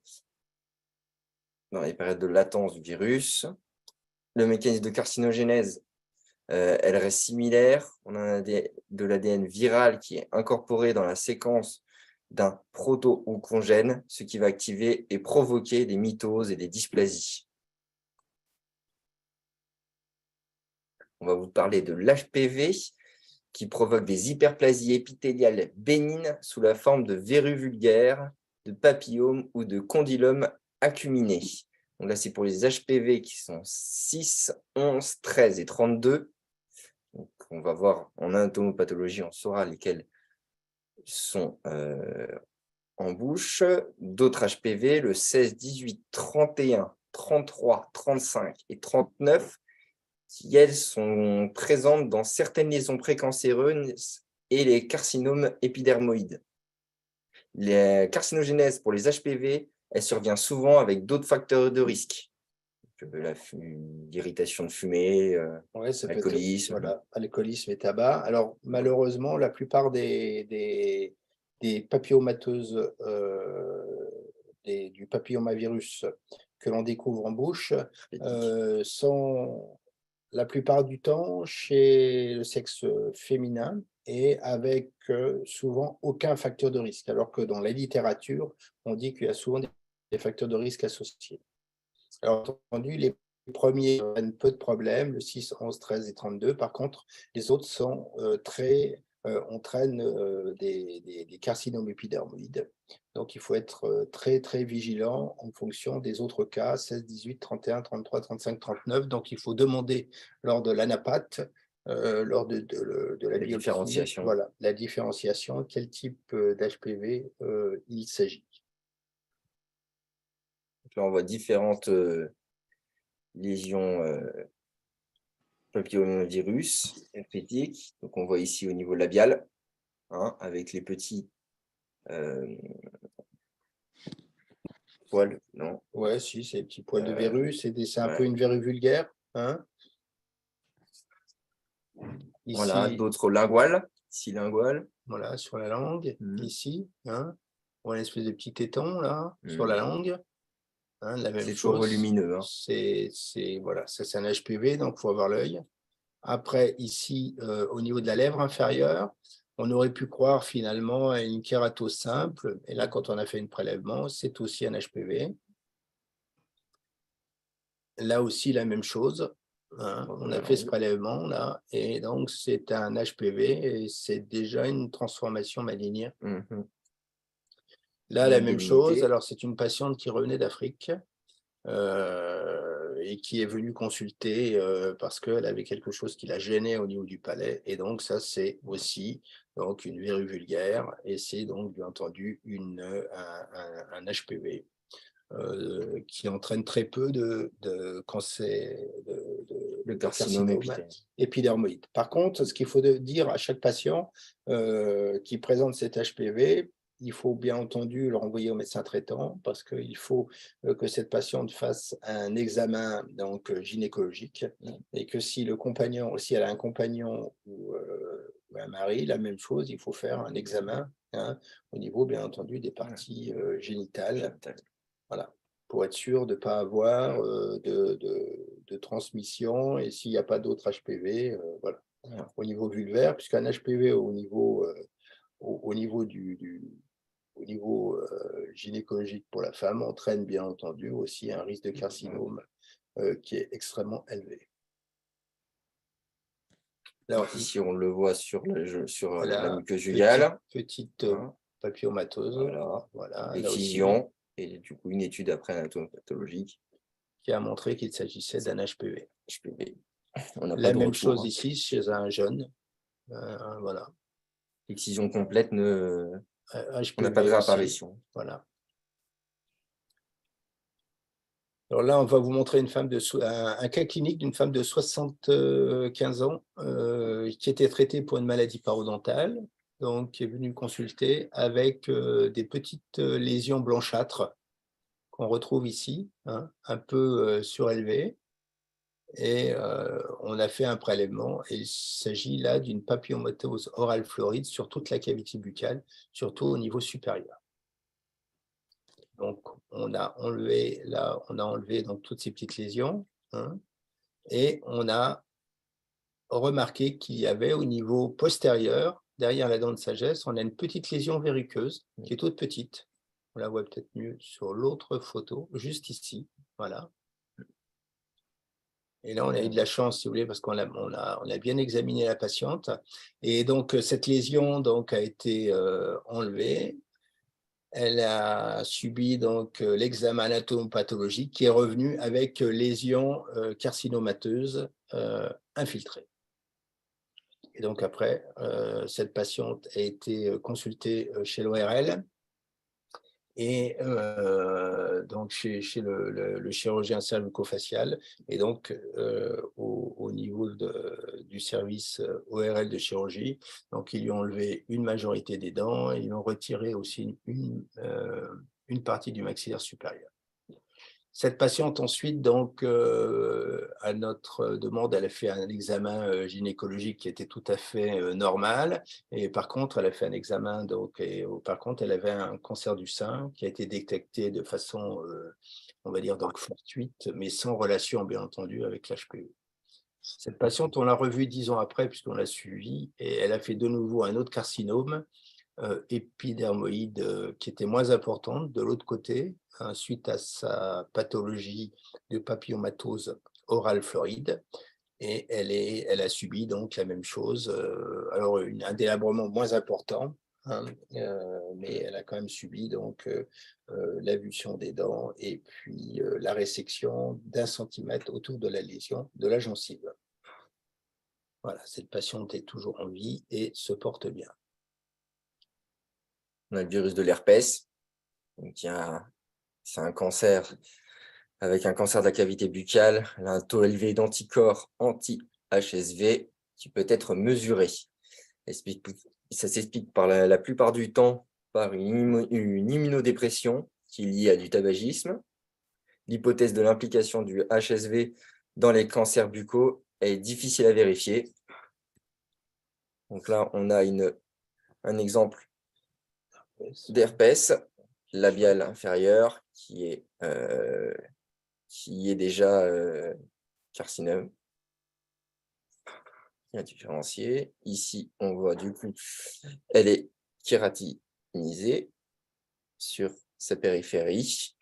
Speaker 2: dans les périodes de latence du virus. Le mécanisme de carcinogénèse, elle reste similaire. On a de l'ADN viral qui est incorporé dans la séquence d'un proto-oncogène, ce qui va activer et provoquer des mitoses et des dysplasies. On va vous parler de l'HPV qui provoque des hyperplasies épithéliales bénignes sous la forme de verrues vulgaires, de papillomes ou de condylomes acuminés. Donc là, c'est pour les HPV qui sont 6, 11, 13 et 32. Donc, on va voir en anatomopathologie, on saura lesquels sont en bouche. D'autres HPV, le 16, 18, 31, 33, 35 et 39, qui, elles, sont présentes dans certaines lésions précancéreuses et les carcinomes épidermoïdes. Les carcinogénèse pour les HPV, elle survient souvent avec d'autres facteurs de risque. L'irritation de fumée, l'alcoolisme.
Speaker 3: Voilà, alcoolisme et tabac. Alors, malheureusement, la plupart des papillomateuses, du papillomavirus que l'on découvre en bouche sont la plupart du temps chez le sexe féminin et avec souvent aucun facteur de risque, alors que dans la littérature, on dit qu'il y a souvent des facteurs de risque associés. Alors, entendu, les premiers prennent peu de problèmes, le 6, 11, 13 et 32. Par contre, les autres sont entraînent des carcinomes épidermoïdes. Donc, il faut être très, très vigilant en fonction des autres cas, 16, 18, 31, 33, 35, 39. Donc, il faut demander lors de l'anapathe, lors de la biopsie,
Speaker 2: différenciation.
Speaker 3: voilà, la différenciation, quel type d'HPV il s'agit.
Speaker 2: Là, on voit différentes lésions papillomavirus herpétiques. Donc, on voit ici au niveau labial, hein, avec les petits poils. Non.
Speaker 3: Ouais, si, c'est des petits poils de verrues. C'est un peu une verrue vulgaire. Hein. Ici,
Speaker 2: voilà, d'autres linguales. Ici, linguale.
Speaker 3: Voilà, sur la langue. Ici, hein. On a une espèce de petit téton, là, sur la langue. Hein, la même chose.
Speaker 2: C'est toujours volumineux. Hein.
Speaker 3: Voilà, ça, c'est un HPV, donc il faut avoir l'œil. Après, ici, au niveau de la lèvre inférieure, on aurait pu croire finalement à une kératose simple. Et là, quand on a fait un prélèvement, c'est aussi un HPV. là aussi, la même chose. Hein, on a fait ce prélèvement là, et donc c'est un HPV et c'est déjà une transformation maligne.
Speaker 2: Mhm.
Speaker 3: Là,
Speaker 2: La
Speaker 3: la même chose.
Speaker 2: bénignité.
Speaker 3: Alors, c'est une patiente qui revenait d'Afrique et qui est venue consulter parce qu'elle avait quelque chose qui la gênait au niveau du palais. Et donc, ça, c'est aussi donc, une verrue vulgaire et c'est donc, bien entendu, un HPV. Qui entraîne très peu de cancer,
Speaker 2: Le
Speaker 3: de
Speaker 2: carcinome
Speaker 3: carcinome épidermoïde. Par contre, ce qu'il faut dire à chaque patient qui présente cet HPV, il faut bien entendu le renvoyer au médecin traitant parce qu'il faut que cette patiente fasse un examen donc, gynécologique et que si le compagnon, si elle a un compagnon ou un mari, la même chose, il faut faire un examen au niveau bien entendu des parties génitales. Voilà, pour être sûr de ne pas avoir de transmission et s'il n'y a pas d'autres HPV, voilà. Au niveau vulvaire, puisqu'un HPV au niveau, au niveau au niveau gynécologique pour la femme entraîne bien entendu aussi un risque de carcinome qui est extrêmement élevé.
Speaker 2: Alors, ici, on le voit sur la muqueuse
Speaker 3: jugale.
Speaker 2: jugale.
Speaker 3: Petite papillomatose. Voilà.
Speaker 2: Excision, et du coup, une étude après anatomopathologique
Speaker 3: qui a montré qu'il s'agissait d'un HPV.
Speaker 2: On n'a
Speaker 3: La
Speaker 2: pas de
Speaker 3: même
Speaker 2: retour,
Speaker 3: chose ici chez un jeune. Voilà.
Speaker 2: L'excision complète, on n'a pas de
Speaker 3: HPV aussi.
Speaker 2: réapparition.
Speaker 3: Voilà. Alors là, on va vous montrer un cas clinique d'une femme de 75 ans qui était traitée pour une maladie parodontale, donc qui est venue consulter avec des petites lésions blanchâtres qu'on retrouve ici, un peu surélevées. Et on a fait un prélèvement et il s'agit là d'une papillomatose orale floride sur toute la cavité buccale, surtout au niveau supérieur. Donc, on a enlevé donc, toutes ces petites lésions et on a remarqué qu'il y avait au niveau postérieur, derrière la dent de sagesse, on a une petite lésion verruqueuse qui est toute petite. On la voit peut-être mieux sur l'autre photo, juste ici. Voilà. Et là, on a eu de la chance, si vous voulez, parce qu'on a bien examiné la patiente. Et donc, cette lésion donc, a été enlevée. Elle a subi donc l'examen anatomopathologique qui est revenu avec lésion carcinomateuse infiltrée. Et donc après, cette patiente a été consultée chez l'ORL et donc chez le chirurgien cervico-facial et donc au niveau du service ORL de chirurgie. Donc ils lui ont enlevé une majorité des dents et ils ont retiré aussi une partie du maxillaire supérieur. Cette patiente ensuite, donc, à notre demande, elle a fait un examen gynécologique qui était tout à fait normal. Et par contre, elle a fait un examen, donc, et par contre, elle avait un cancer du sein qui a été détecté de façon, on va dire, donc fortuite, mais sans relation, bien entendu, avec l'HPV. Cette patiente, on l'a revue 10 ans après, puisqu'on l'a suivie, et elle a fait de nouveau un autre carcinome épidermoïde qui était moins importante de l'autre côté, suite à sa pathologie de papillomatose orale floride. Et elle a subi donc la même chose. Alors, un délabrement moins important, mais elle a quand même subi donc l'avulsion des dents et puis la résection d'1 centimètre autour de la lésion de la gencive. Voilà, cette patiente est toujours en vie et se porte bien.
Speaker 2: On a le virus de l'herpès. C'est un cancer avec un cancer de la cavité buccale, un taux élevé d'anticorps anti-HSV qui peut être mesuré. Ça s'explique par la plupart du temps par une immunodépression qui est liée à du tabagisme. L'hypothèse de l'implication du HSV dans les cancers buccaux est difficile à vérifier. Donc là, on a un exemple d'herpès labial inférieur qui est déjà carcinome. Bien différencié. Ici, on voit du coup, elle est kératinisée sur sa périphérie.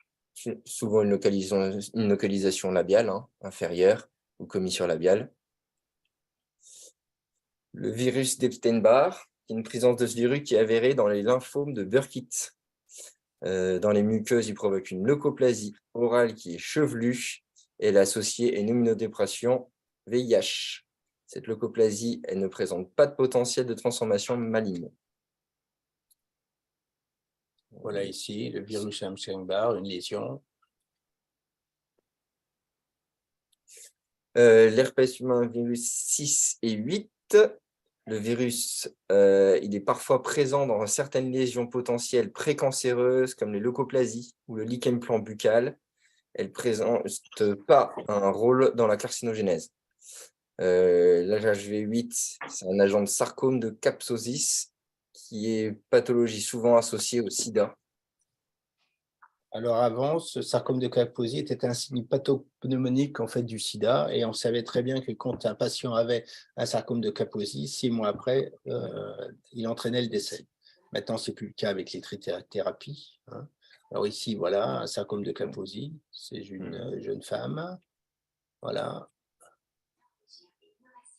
Speaker 2: souvent une localisation labiale, hein, inférieure ou commissure-labiale. Le virus d'Epstein-Barr, une présence de ce virus qui est avérée dans les lymphomes de Burkitt. Dans les muqueuses, il provoque une leucoplasie orale qui est chevelue et elle est associée à une immunodépression VIH. Cette leucoplasie, elle ne présente pas de potentiel de transformation maligne.
Speaker 3: Voilà ici, le virus Epstein-Barr, une lésion.
Speaker 2: L'herpès humain virus 6 et 8, le virus, il est parfois présent dans certaines lésions potentielles précancéreuses comme les leucoplasies ou le lichen plan buccal. Elle ne présente pas un rôle dans la carcinogénèse. L'HHV8, c'est un agent de sarcome de Kaposis qui est pathologie souvent associée au sida.
Speaker 3: Alors avant, ce sarcome de Kaposi était un signe pathopneumonique en fait du sida, et on savait très bien que quand un patient avait un sarcome de Kaposi, 6 mois après, il entraînait le décès. Maintenant, ce n'est plus le cas avec les thérapies, hein. Alors ici, voilà, un sarcome de Kaposi, c'est une jeune femme. Voilà.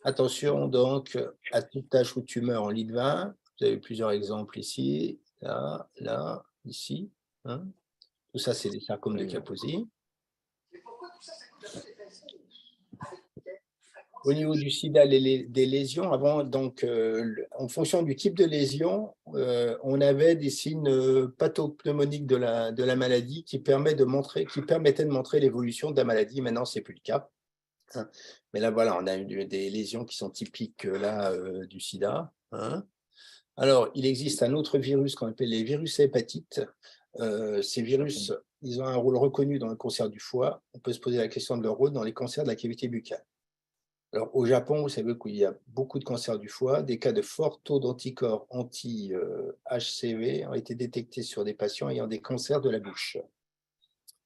Speaker 3: Attention donc à toute tache ou tumeur en lit de vin. Vous avez plusieurs exemples ici, là, ici, hein. Tout ça, c'est des sarcomes de Kaposi. Au niveau du sida, des lésions, avant, donc, en fonction du type de lésion, on avait des signes pathopneumoniques de la maladie qui permettaient de montrer l'évolution de la maladie. Maintenant, ce n'est plus le cas. Mais là, voilà, on a des lésions qui sont typiques là, du sida, hein. Alors, il existe un autre virus qu'on appelle les virus à hépatite. Ces virus, ils ont un rôle reconnu dans le cancer du foie. On peut se poser la question de leur rôle dans les cancers de la cavité buccale. Alors, au Japon, vous savez qu'il y a beaucoup de cancers du foie. Des cas de fort taux d'anticorps anti-HCV ont été détectés sur des patients ayant des cancers de la bouche.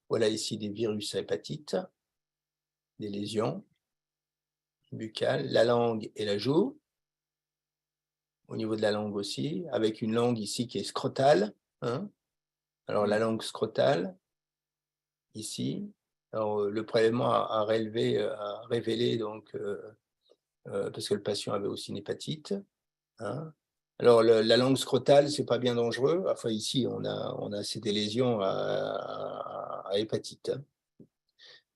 Speaker 3: Voilà ici des virus à hépatite, des lésions buccales, la langue et la joue. Au niveau de la langue aussi, avec une langue ici qui est scrotale, hein. Alors, la langue scrotale, ici. Alors, le prélèvement a révélé donc, parce que le patient avait aussi une hépatite, hein. Alors, la langue scrotale, ce n'est pas bien dangereux. Enfin, ici, on a c'est des lésions à hépatite, hein,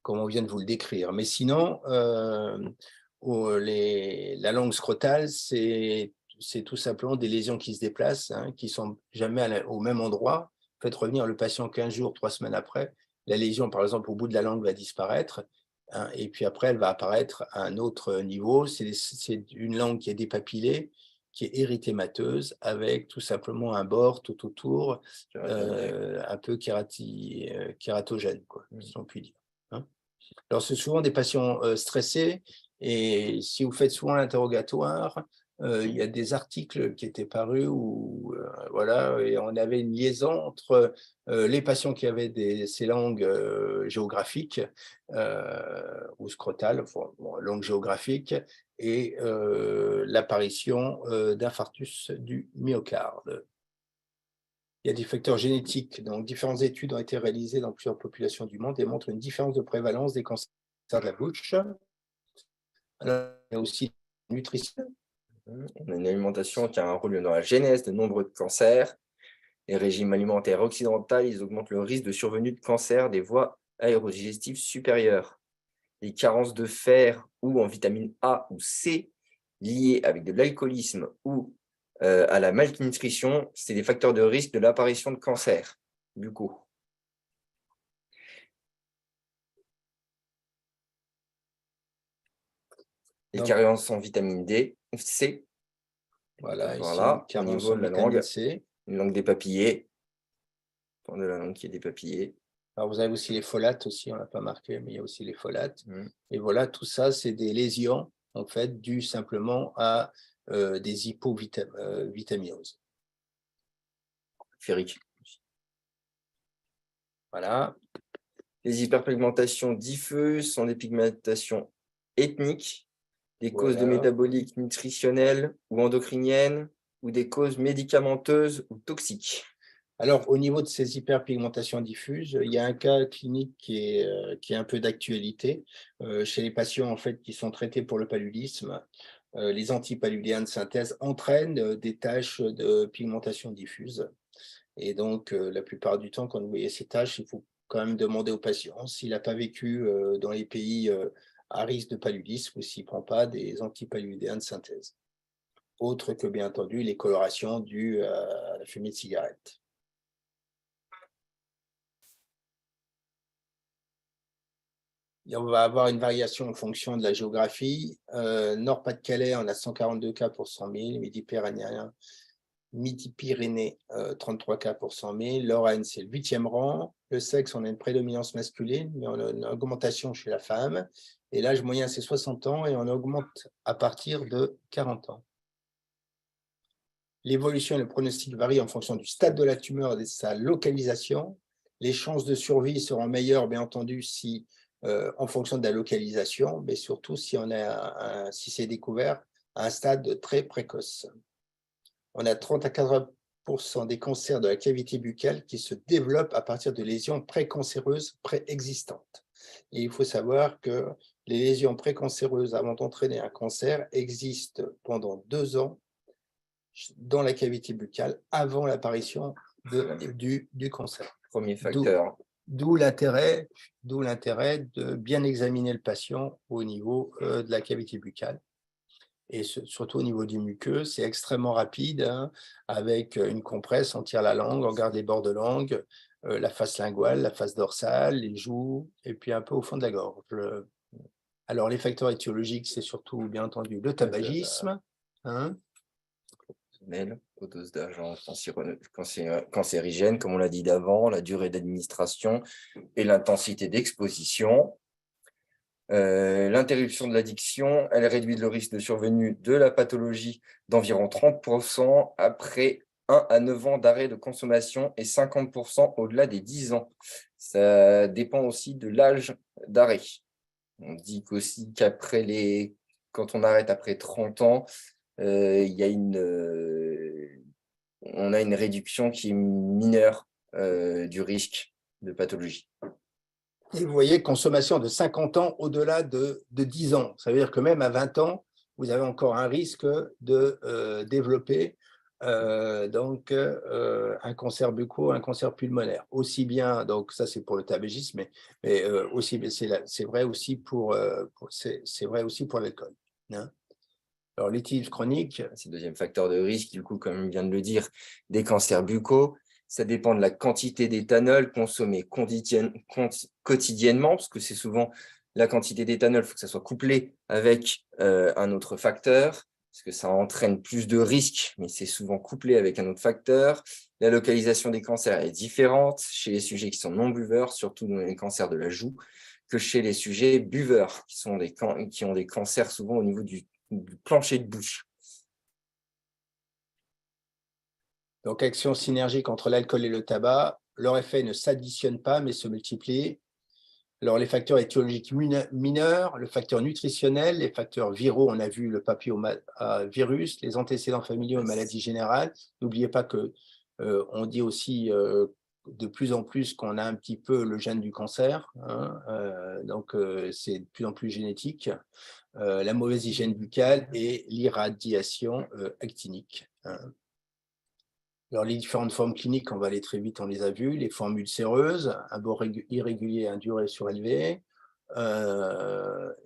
Speaker 3: comme on vient de vous le décrire. Mais sinon, la langue scrotale, c'est tout simplement des lésions qui se déplacent, hein, qui ne sont jamais au même endroit. Faites revenir le patient 15 jours, 3 semaines après, la lésion, par exemple, au bout de la langue va disparaître, hein, et puis après, elle va apparaître à un autre niveau. C'est une langue qui est dépapillée, qui est érythémateuse, avec tout simplement un bord tout autour, un peu kératogène, quoi, si on peut dire, hein. Alors, c'est souvent des patients stressés, et si vous faites souvent l'interrogatoire, il y a des articles qui étaient parus où, voilà, et on avait une liaison entre les patients qui avaient ces langues géographiques ou scrotales, enfin, langues géographiques, et l'apparition d'infarctus du myocarde. Il y a des facteurs génétiques, donc différentes études ont été réalisées dans plusieurs populations du monde et montrent une différence de prévalence des cancers de la bouche. Alors, il y a aussi la nutrition.
Speaker 2: On a une alimentation qui a un rôle dans la genèse de nombreux cancers. Les régimes alimentaires occidentaux, ils augmentent le risque de survenue de cancer des voies aérodigestives supérieures. Les carences de fer ou en vitamine A ou C liées avec de l'alcoolisme ou à la malnutrition, c'est des facteurs de risque de l'apparition de cancer buccaux. Les carences en vitamine D, C.
Speaker 3: Voilà,
Speaker 2: Voilà,
Speaker 3: ici,
Speaker 2: au niveau de la langue,
Speaker 3: C.
Speaker 2: une langue dépapillée. De la langue qui est dépapillée.
Speaker 3: Alors, vous avez aussi les folates aussi, on ne l'a pas marqué, mais il y a aussi les folates. Et voilà, tout ça, c'est des lésions, en fait, dues simplement à des hypovitaminoses.
Speaker 2: Ferrique.
Speaker 3: Voilà.
Speaker 2: Les hyperpigmentations diffuses sont des pigmentations ethniques, des causes de métaboliques nutritionnelles ou endocriniennes, ou des causes médicamenteuses ou toxiques.
Speaker 3: Alors, au niveau de ces hyperpigmentations diffuses, il y a un cas clinique qui est un peu d'actualité. Chez les patients en fait, qui sont traités pour le paludisme, les antipaludéens de synthèse entraînent des taches de pigmentation diffuse. Et donc, la plupart du temps, quand vous voyez ces taches, il faut quand même demander au patient s'il n'a pas vécu dans les pays à risque de paludisme ou s'il ne prend pas des antipaludéens de synthèse. Autre que, bien entendu, les colorations dues à la fumée de cigarette. Et on va avoir une variation en fonction de la géographie. Nord-Pas-de-Calais, on a 142 cas pour 100 000. Midi-Pyrénées, 33 cas pour 100 000. Lorraine, c'est le 8e rang. Le sexe, on a une prédominance masculine, mais on a une augmentation chez la femme. Et l'âge moyen, c'est 60 ans et on augmente à partir de 40 ans. L'évolution et le pronostic varient en fonction du stade de la tumeur et de sa localisation. Les chances de survie seront meilleures, bien entendu, si, en fonction de la localisation, mais surtout si, si c'est découvert à un stade très précoce. On a 30 à 80% des cancers de la cavité buccale qui se développent à partir de lésions précancéreuses préexistantes. Et il faut savoir que les lésions précancéreuses avant d'entraîner un cancer existent pendant 2 ans dans la cavité buccale avant l'apparition du cancer.
Speaker 2: Premier facteur.
Speaker 3: D'où l'intérêt de bien examiner le patient au niveau de la cavité buccale. Et surtout au niveau du muqueux, c'est extrêmement rapide, hein, avec une compresse, on tire la langue, on regarde les bords de langue, la face linguale, la face dorsale, les joues, et puis un peu au fond de la gorge. Alors, les facteurs étiologiques, c'est surtout, bien entendu, le tabagisme. Hein.
Speaker 2: Au dose d'agents cancérigènes, comme on l'a dit d'avant, la durée d'administration et l'intensité d'exposition. L'interruption de l'addiction, elle réduit le risque de survenue de la pathologie d'environ 30% après 1 à 9 ans d'arrêt de consommation et 50% au-delà des 10 ans. Ça dépend aussi de l'âge d'arrêt. On dit qu'aussi quand on arrête après 30 ans, il y a on a une réduction qui est mineure du risque de pathologie.
Speaker 3: Et vous voyez, consommation de 50 ans au-delà de 10 ans. Ça veut dire que même à 20 ans, vous avez encore un risque de développer un cancer bucco, un cancer pulmonaire. Aussi bien, donc ça c'est pour le tabagisme, mais aussi c'est vrai aussi pour l'alcool. Hein. Alors l'éthylitis chronique.
Speaker 2: C'est le deuxième facteur de risque, du coup, comme on vient de le dire, des cancers buccaux. Ça dépend de la quantité d'éthanol consommée quotidiennement, parce que c'est souvent la quantité d'éthanol, il faut que ça soit couplé avec un autre facteur, parce que ça entraîne plus de risques, mais c'est souvent couplé avec un autre facteur. La localisation des cancers est différente chez les sujets qui sont non buveurs, surtout dans les cancers de la joue, que chez les sujets buveurs, qui ont des cancers souvent au niveau du plancher de bouche.
Speaker 3: Donc, action synergique entre l'alcool et le tabac. Leur effet ne s'additionne pas, mais se multiplie. Alors, les facteurs étiologiques mineurs, le facteur nutritionnel, les facteurs viraux, on a vu le papillomavirus, les antécédents familiaux et maladies générales. N'oubliez pas que on dit aussi de plus en plus qu'on a un petit peu le gène du cancer, hein, donc c'est de plus en plus génétique. La mauvaise hygiène buccale et l'irradiation actinique. Hein. Alors, les différentes formes cliniques, on va aller très vite, on les a vues. Les formes ulcéreuses, un bord irrégulier, un durée surélevée.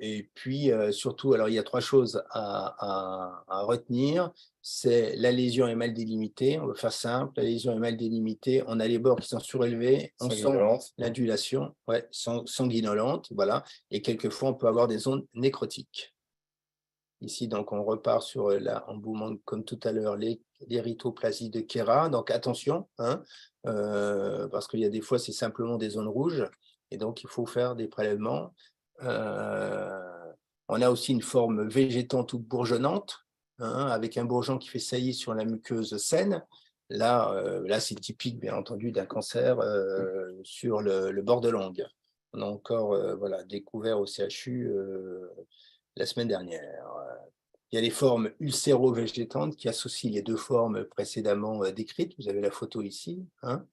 Speaker 3: Et puis, surtout, alors il y a 3 choses à retenir. C'est la lésion est mal délimitée, on va faire simple. La lésion est mal délimitée, on a les bords qui sont surélevés, on sent l'indulation, sanguinolente, voilà. Et quelquefois, on peut avoir des zones nécrotiques. Ici, donc, on repart sur l'embout, comme tout à l'heure, l'érythroplasie de Kera. Donc, attention, hein, parce qu'il y a des fois, c'est simplement des zones rouges. Et donc, il faut faire des prélèvements. On a aussi une forme végétante ou bourgeonnante, hein, avec un bourgeon qui fait saillie sur la muqueuse saine. Là c'est typique, bien entendu, d'un cancer sur le bord de langue. On a encore découvert au CHU la semaine dernière. Il y a les formes ulcéro-végétantes qui associent les deux formes précédemment décrites. Vous avez la photo ici, hein,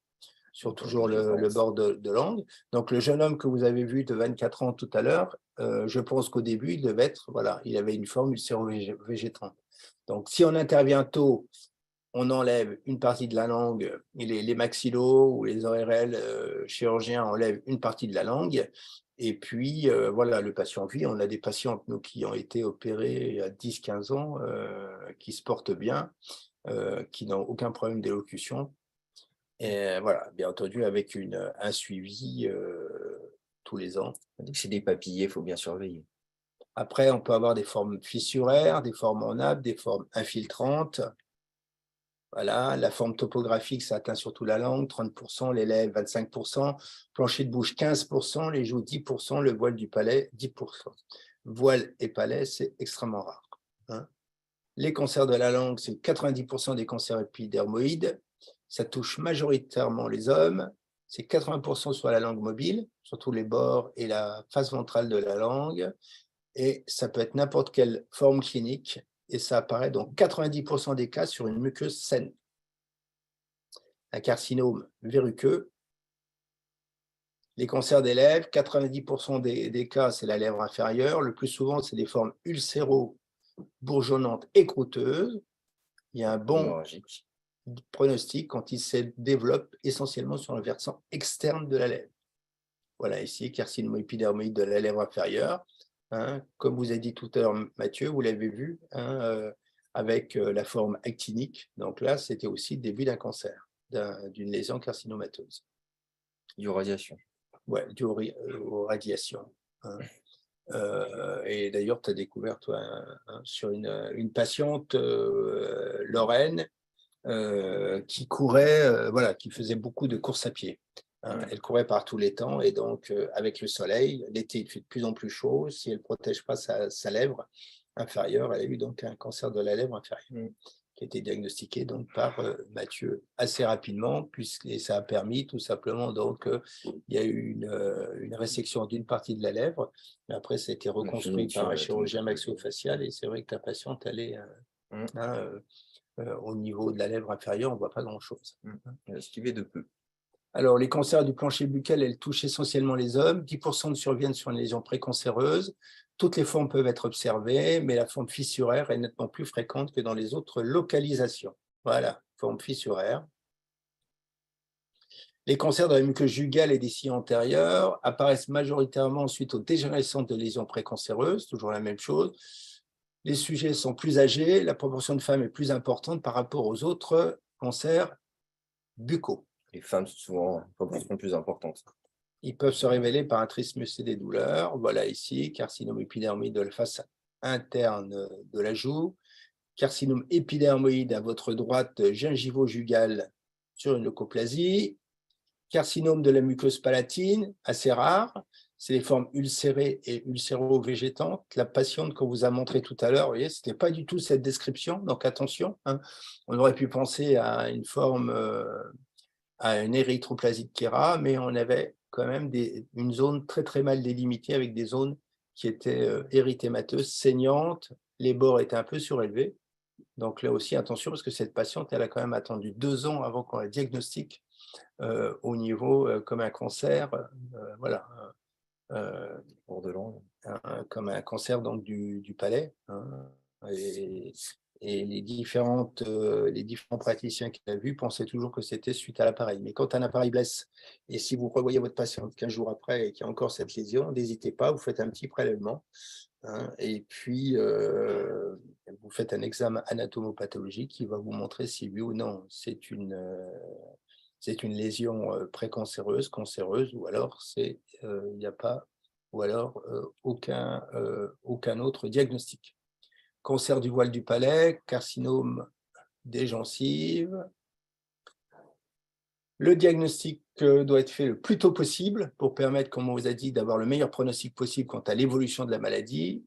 Speaker 3: sur toujours le bord de l'angle. Donc, le jeune homme que vous avez vu de 24 ans tout à l'heure, je pense qu'au début, il devait être, voilà, il avait une forme ulcéro-végétante. Donc, si on intervient tôt, on enlève une partie de la langue, et les maxillos ou les ORL chirurgiens enlèvent une partie de la langue, et puis voilà, le patient vit. On a des patientes nous, qui ont été opérées à 10-15 ans, qui se portent bien, qui n'ont aucun problème d'élocution, et voilà, bien entendu avec un suivi tous les ans.
Speaker 2: On dit que c'est des papillés, il faut bien surveiller.
Speaker 3: Après, on peut avoir des formes fissuraires, des formes en nappe, des formes infiltrantes. Voilà, la forme topographique, ça atteint surtout la langue, 30%, les lèvres, 25%, plancher de bouche, 15%, les joues, 10%, le voile du palais, 10%. Voile et palais, c'est extrêmement rare, hein. Les cancers de la langue, c'est 90% des cancers épidermoïdes. Ça touche majoritairement les hommes. C'est 80% sur la langue mobile, surtout les bords et la face ventrale de la langue. Et ça peut être n'importe quelle forme clinique. Et ça apparaît dans 90% des cas sur une muqueuse saine. Un carcinome verruqueux. Les cancers des lèvres, 90% des cas, c'est la lèvre inférieure. Le plus souvent, c'est des formes ulcéro-bourgeonnantes et croûteuses. Il y a un bon pronostic quand il se développe essentiellement sur le versant externe de la lèvre. Voilà, ici, carcinome épidermoïde de la lèvre inférieure. Hein, comme vous avez dit tout à l'heure, Mathieu, vous l'avez vu, hein, avec la forme actinique. Donc là, c'était aussi le début d'un cancer, d'une lésion carcinomateuse.
Speaker 2: Du radiation.
Speaker 3: Ouais, aux radiations. Hein. Et d'ailleurs, tu as découvert, toi, sur une patiente, Lorraine, qui courait, voilà, qui faisait beaucoup de courses à pied. Elle courait par tous les temps et donc avec le soleil, l'été il fait de plus en plus chaud. Si elle ne protège pas sa lèvre inférieure, elle a eu donc un cancer de la lèvre inférieure qui a été diagnostiqué donc par Mathieu assez rapidement, puisque ça a permis tout simplement donc il y a eu une résection d'une partie de la lèvre, mais après ça a été reconstruit par un chirurgien maxillofacial et c'est vrai que la patiente elle est au niveau de la lèvre inférieure, on ne voit pas grand-chose.
Speaker 2: Esquiver de peu.
Speaker 3: Alors, les cancers du plancher buccal, elles touchent essentiellement les hommes. 10% surviennent sur une lésion précancéreuse. Toutes les formes peuvent être observées, mais la forme fissuraire est nettement plus fréquente que dans les autres localisations. Voilà, forme fissuraire. Les cancers de la muqueuse jugale et des sillons antérieurs apparaissent majoritairement suite aux dégénérescences de lésions précancéreuses, toujours la même chose. Les sujets sont plus âgés, la proportion de femmes est plus importante par rapport aux autres cancers buccaux.
Speaker 2: Les femmes sont souvent une proportion plus importante.
Speaker 3: Ils peuvent se révéler par un trismus et des douleurs. Voilà ici, carcinome épidermoïde de la face interne de la joue, carcinome épidermoïde à votre droite gingivo-jugal sur une leucoplasie, carcinome de la muqueuse palatine, assez rare, c'est les formes ulcérées et ulcéro-végétantes. La patiente qu'on vous a montré tout à l'heure, vous voyez, ce n'était pas du tout cette description, donc attention, hein. On aurait pu penser à une forme, à une érythroplasie de Kira, mais on avait quand même une zone très très mal délimitée avec des zones qui étaient érythémateuses, saignantes, les bords étaient un peu surélevés. Donc là aussi, attention, parce que cette patiente, elle a quand même attendu 2 ans avant qu'on la diagnostique au niveau comme un cancer, voilà, comme un cancer donc, du palais. Hein, et les différents praticiens qu'il a vus pensaient toujours que c'était suite à l'appareil. Mais quand un appareil blesse, et si vous revoyez votre patiente 15 jours après et qu'il y a encore cette lésion, n'hésitez pas, vous faites un petit prélèvement, hein, et puis vous faites un examen anatomopathologique qui va vous montrer si oui ou non c'est une lésion précancéreuse, cancéreuse, ou alors il n'y a pas, ou alors aucun autre diagnostic. Cancer du voile du palais, carcinome des gencives. Le diagnostic doit être fait le plus tôt possible pour permettre, comme on vous a dit, d'avoir le meilleur pronostic possible quant à l'évolution de la maladie.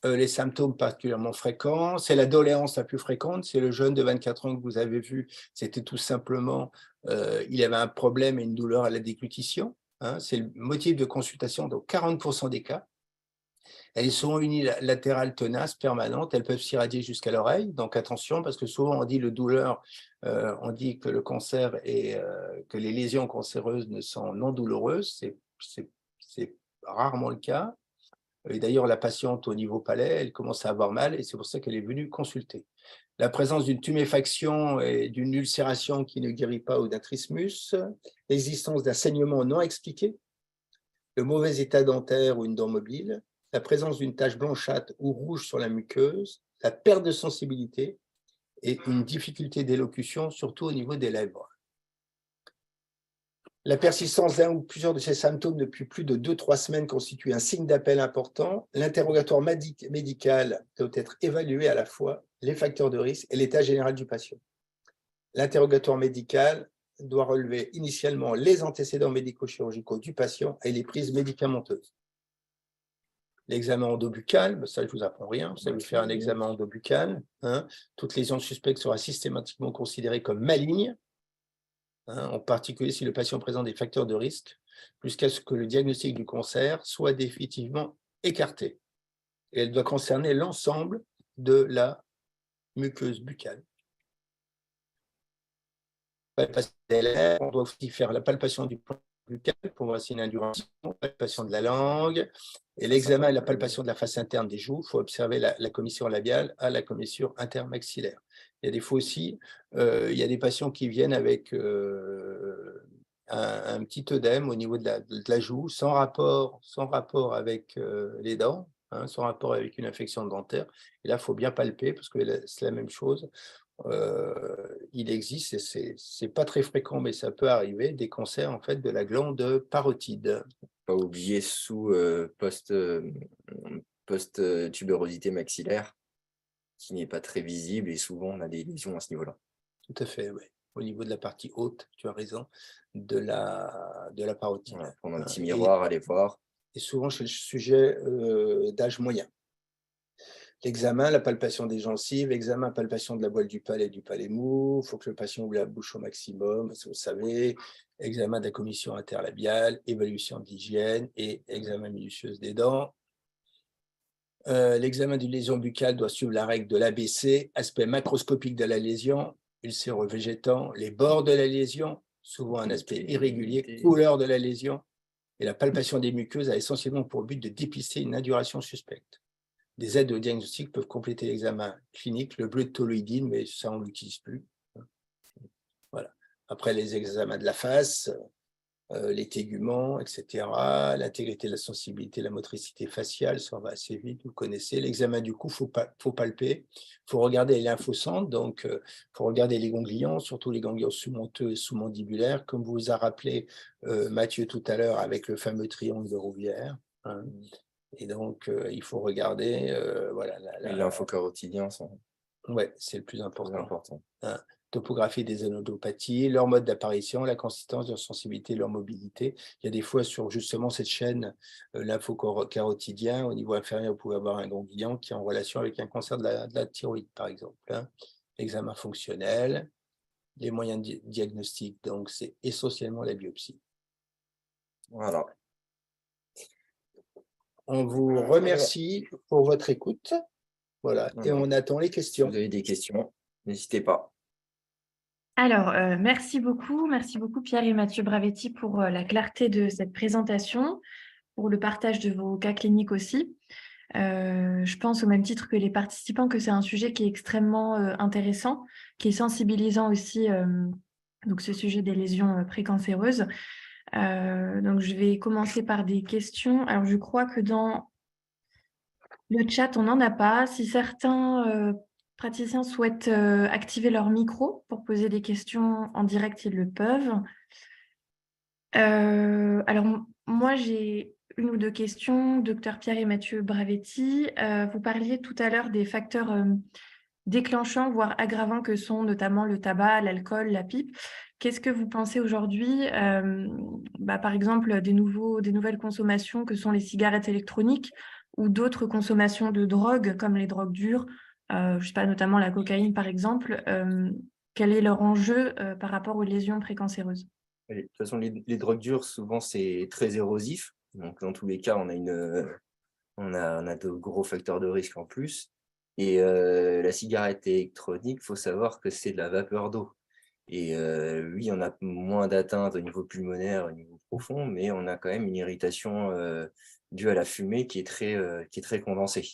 Speaker 3: Les symptômes particulièrement fréquents, c'est la doléance la plus fréquente, c'est le jeune de 24 ans que vous avez vu, c'était tout simplement, il avait un problème et une douleur à la déglutition, hein, c'est le motif de consultation dans 40% des cas. Elles sont unilatérales tenaces, permanentes, elles peuvent s'irradier jusqu'à l'oreille, donc attention, parce que souvent on dit on dit que le cancer que les lésions cancéreuses ne sont non douloureuses, c'est rarement le cas. Et d'ailleurs, la patiente au niveau palais, elle commence à avoir mal et c'est pour ça qu'elle est venue consulter. La présence d'une tuméfaction et d'une ulcération qui ne guérit pas ou d'un trismus, l'existence d'un saignement non expliqué, le mauvais état dentaire ou une dent mobile, la présence d'une tache blanchâtre ou rouge sur la muqueuse, la perte de sensibilité et une difficulté d'élocution, surtout au niveau des lèvres. La persistance d'un ou plusieurs de ces symptômes depuis plus de 2-3 semaines constitue un signe d'appel important. L'interrogatoire médical doit être évalué à la fois les facteurs de risque et l'état général du patient. L'interrogatoire médical doit relever initialement les antécédents médico-chirurgicaux du patient et les prises médicamenteuses. L'examen endobuccal, ça je ne vous apprends rien, vous savez faire un examen endobuccal. Toute lésion suspecte sera systématiquement considérée comme maligne, en particulier si le patient présente des facteurs de risque, jusqu'à ce que le diagnostic du cancer soit définitivement écarté. Et elle doit concerner l'ensemble de la muqueuse buccale. Palpation des lèvres, on doit aussi faire la palpation du point buccal pour voir s'il y a une induration, palpation de la langue, et l'examen et la palpation de la face interne des joues. Il faut observer la commissure labiale à la commissure intermaxillaire. Il y a des fois aussi, il y a des patients qui viennent avec un petit œdème au niveau de la joue, sans rapport avec les dents, sans rapport avec une infection dentaire. Et là, il faut bien palper parce que c'est la même chose. Il existe, et c'est pas très fréquent, mais ça peut arriver, des cancers en fait de la glande parotide.
Speaker 2: Pas oublier sous post-tubérosité maxillaire, qui n'est pas très visible et souvent on a des lésions à ce niveau-là.
Speaker 3: Tout à fait, oui. Au niveau de la partie haute, tu as raison, de la parotide.
Speaker 2: Voilà, prendre un petit miroir, aller voir.
Speaker 3: Et souvent chez le sujet d'âge moyen. L'examen, la palpation des gencives, l'examen, palpation de la moelle du palais mou, il faut que le patient ouvre la bouche au maximum, vous savez, examen de la commission interlabiale, évaluation d'hygiène et examen minutieux des dents. L'examen d'une lésion buccale doit suivre la règle de l'ABC, aspect macroscopique de la lésion, ulcéro-végétant, les bords de la lésion, souvent un aspect irrégulier, couleur de la lésion, et la palpation des muqueuses a essentiellement pour but de dépister une induration suspecte. Des aides au diagnostic peuvent compléter l'examen clinique, le bleu de toloïdine, mais ça, on ne l'utilise plus. Voilà. Après, les examens de la face, les téguments, etc., l'intégrité de la sensibilité, la motricité faciale, ça va assez vite, vous connaissez. L'examen du cou, il faut palper, il faut regarder les lymphocentres, donc il faut regarder les ganglions, surtout les ganglions sous-menteux et sous-mandibulaires, comme vous a rappelé Mathieu tout à l'heure avec le fameux triangle de Rouvière. Et donc, il faut regarder, voilà.
Speaker 2: Les lymphocarotidiens sont.
Speaker 3: Ouais, c'est le plus important. Topographie des anodopathies, leur mode d'apparition, la consistance, leur sensibilité, leur mobilité. Il y a des fois sur justement cette chaîne lymphocarotidien, au niveau inférieur, vous pouvez avoir un ganglion qui est en relation avec un cancer de la thyroïde, par exemple. Examen fonctionnel, les moyens diagnostiques, donc c'est essentiellement la biopsie.
Speaker 2: Voilà.
Speaker 3: On vous remercie pour votre écoute. Voilà, et on attend les questions.
Speaker 2: Si vous avez des questions, n'hésitez pas.
Speaker 1: Alors, merci beaucoup Pierre et Mathieu Bravetti pour la clarté de cette présentation, pour le partage de vos cas cliniques aussi. Je pense au même titre que les participants que c'est un sujet qui est extrêmement intéressant, qui est sensibilisant aussi, donc ce sujet des lésions précancéreuses. Donc, je vais commencer par des questions. Alors, je crois que dans le chat, on n'en a pas. Si certains praticiens souhaitent activer leur micro pour poser des questions en direct, ils le peuvent. Alors, moi, j'ai une ou deux questions. Docteur Pierre et Mathieu Bravetti, vous parliez tout à l'heure des facteurs déclenchants, voire aggravants que sont notamment le tabac, l'alcool, la pipe. Qu'est-ce que vous pensez aujourd'hui, par exemple, des nouvelles consommations que sont les cigarettes électroniques ou d'autres consommations de drogues comme les drogues dures, je ne sais pas, notamment la cocaïne par exemple. Quel est leur enjeu par rapport aux lésions précancéreuses?
Speaker 2: De toute façon, les drogues dures, souvent, c'est très érosif. Donc, dans tous les cas, on a on a de gros facteurs de risque en plus. Et la cigarette électronique, il faut savoir que c'est de la vapeur d'eau. Et oui, on a moins d'atteintes au niveau pulmonaire, au niveau profond, mais on a quand même une irritation due à la fumée qui est très condensée.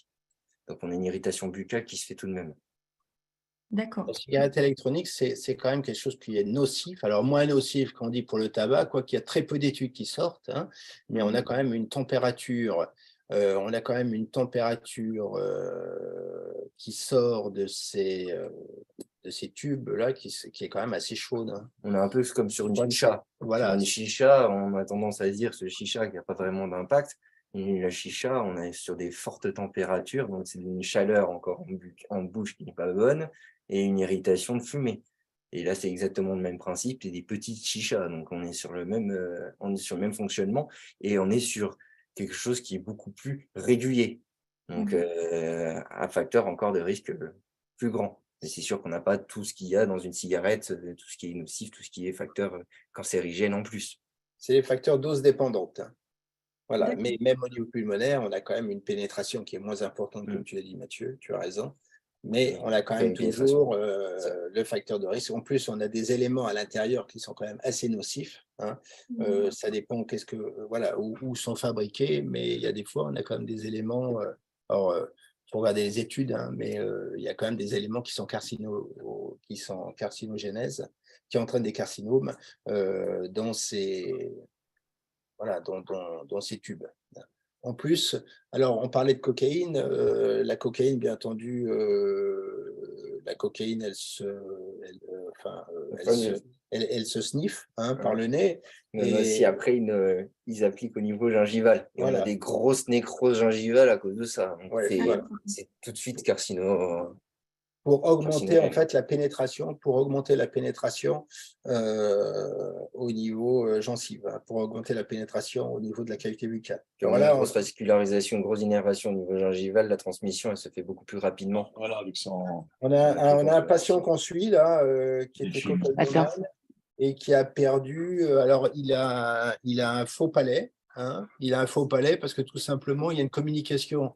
Speaker 2: Donc, on a une irritation buccale qui se fait tout de même.
Speaker 1: D'accord.
Speaker 3: La cigarette électronique, c'est quand même quelque chose qui est nocif. Alors, moins nocif qu'on dit pour le tabac, quoi qu'il y a très peu d'études qui sortent, hein, mais on a quand même une température, qui sort de ces tubes-là qui est quand même assez chaude, hein.
Speaker 2: On est un peu comme sur une chicha.
Speaker 3: Voilà.
Speaker 2: Sur une chicha, on a tendance à dire ce chicha qui n'a pas vraiment d'impact. Et la chicha, on est sur des fortes températures, donc c'est une chaleur encore en bouche qui n'est pas bonne et une irritation de fumée. Et là, c'est exactement le même principe, c'est des petites chichas. Donc, on est sur le même fonctionnement et on est sur quelque chose qui est beaucoup plus régulier. Donc, un facteur encore de risque plus grand. Et c'est sûr qu'on n'a pas tout ce qu'il y a dans une cigarette, tout ce qui est nocif, tout ce qui est facteur cancérigène en plus.
Speaker 3: C'est les facteurs dose dépendantes, hein. Voilà,
Speaker 1: D'accord.
Speaker 3: mais même au niveau pulmonaire, on a quand même une pénétration qui est moins importante, comme tu l'as dit, Mathieu, tu as raison. Mais on a quand même toujours le facteur de risque. En plus, on a des éléments à l'intérieur qui sont quand même assez nocifs, hein. Ça dépend où sont fabriqués, mais il y a des fois, on a quand même des éléments. Alors, il faut regarder les études, hein, mais il y a quand même des éléments qui sont carcinogénèses, qui entraînent des carcinomes dans ces tubes. En plus, alors on parlait de cocaïne, la cocaïne, bien entendu, la cocaïne, elle se sniffe, hein, par le nez.
Speaker 2: Et aussi, après, ils appliquent au niveau gingival. Et on a des grosses nécroses gingivales à cause de ça. C'est tout de suite carcino.
Speaker 3: Pour augmenter en fait la pénétration, au niveau gencive, hein, pour augmenter la pénétration au niveau de la cavité buccale.
Speaker 2: On a une grosse vascularisation, une grosse innervation au niveau gingival, la transmission elle se fait beaucoup plus rapidement.
Speaker 4: Voilà, avec son...
Speaker 3: On a un patient qu'on suit là, qui était cocaïnomane et qui a perdu. Alors il a un faux palais. Hein, il a un faux palais parce que tout simplement, il y a une communication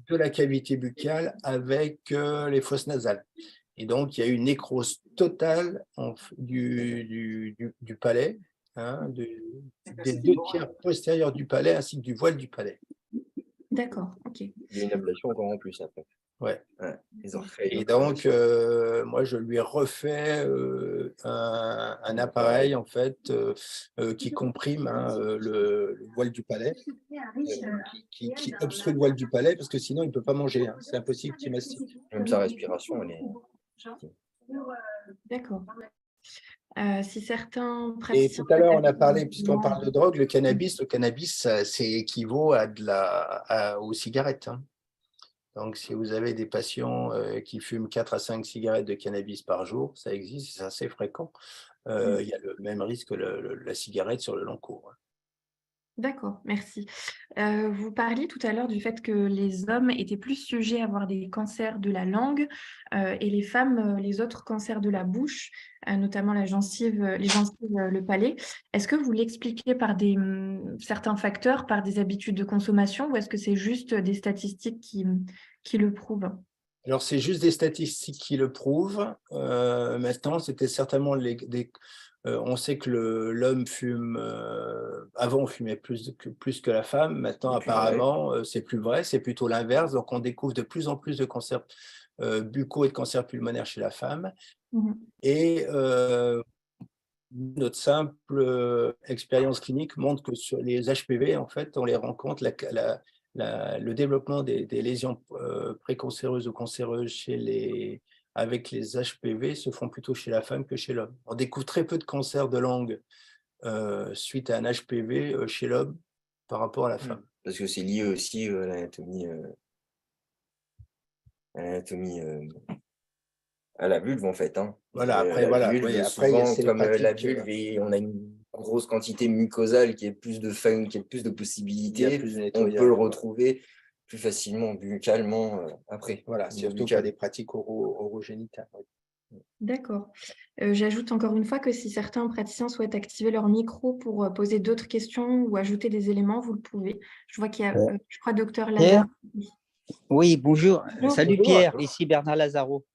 Speaker 3: de la cavité buccale avec les fosses nasales. Et donc, il y a une nécrose totale du palais, hein, des 2 tiers postérieurs du palais ainsi que du voile du palais.
Speaker 1: D'accord, ok.
Speaker 2: Il y a une ablation encore en plus après.
Speaker 3: Ouais.
Speaker 2: Et
Speaker 3: donc, moi, je lui ai refait un appareil en fait qui comprime, hein, le voile du palais, qui obstrue le voile du palais parce que sinon il ne peut pas manger, hein. C'est impossible qu'il mastique.
Speaker 2: Même sa respiration, elle est.
Speaker 1: D'accord. Si certains
Speaker 3: Et
Speaker 1: praticiens...
Speaker 3: tout à l'heure, on a parlé, puisqu'on parle de drogue, le cannabis, c'est équivaut aux cigarettes, hein. Donc, si vous avez des patients qui fument 4 à 5 cigarettes de cannabis par jour, ça existe, c'est assez fréquent. Il y a le même risque que la cigarette sur le long cours.
Speaker 1: D'accord, merci. Vous parliez tout à l'heure du fait que les hommes étaient plus sujets à avoir des cancers de la langue et les femmes, les autres cancers de la bouche, notamment les gencives, le palais. Est-ce que vous l'expliquez par certains facteurs, par des habitudes de consommation, ou est-ce que c'est juste des statistiques qui le prouvent?
Speaker 3: Alors, c'est juste des statistiques qui le prouvent. Maintenant, c'était certainement on sait que l'homme fume, avant on fumait plus que la femme, maintenant apparemment c'est plus vrai, c'est plutôt l'inverse, donc on découvre de plus en plus de cancers buccaux et de cancers pulmonaires chez la femme. Et notre simple expérience clinique montre que sur les HPV, en fait, on les rencontre, le développement des lésions précancéreuses ou cancéreuses avec les HPV se font plutôt chez la femme que chez l'homme. On découvre très peu de cancers de langue suite à un HPV chez l'homme par rapport à la femme.
Speaker 2: Parce que c'est lié aussi à l'anatomie, à la vulve en fait. Hein.
Speaker 3: Voilà, après, voilà.
Speaker 2: Souvent, comme la vulve, on a une grosse quantité mucosale qui est plus de possibilités, on peut le retrouver plus facilement buccalement après.
Speaker 3: Voilà, surtout pas des pratiques orogénitales.
Speaker 1: D'accord. J'ajoute encore une fois que si certains praticiens souhaitent activer leur micro pour poser d'autres questions ou ajouter des éléments, vous le pouvez. Je vois qu'il y a, je crois, docteur
Speaker 4: Pierre?
Speaker 1: Lazare.
Speaker 4: Oui, bonjour.
Speaker 1: Bonjour.
Speaker 4: Salut
Speaker 3: Bonjour.
Speaker 4: Pierre, ici Bernard Lazaro.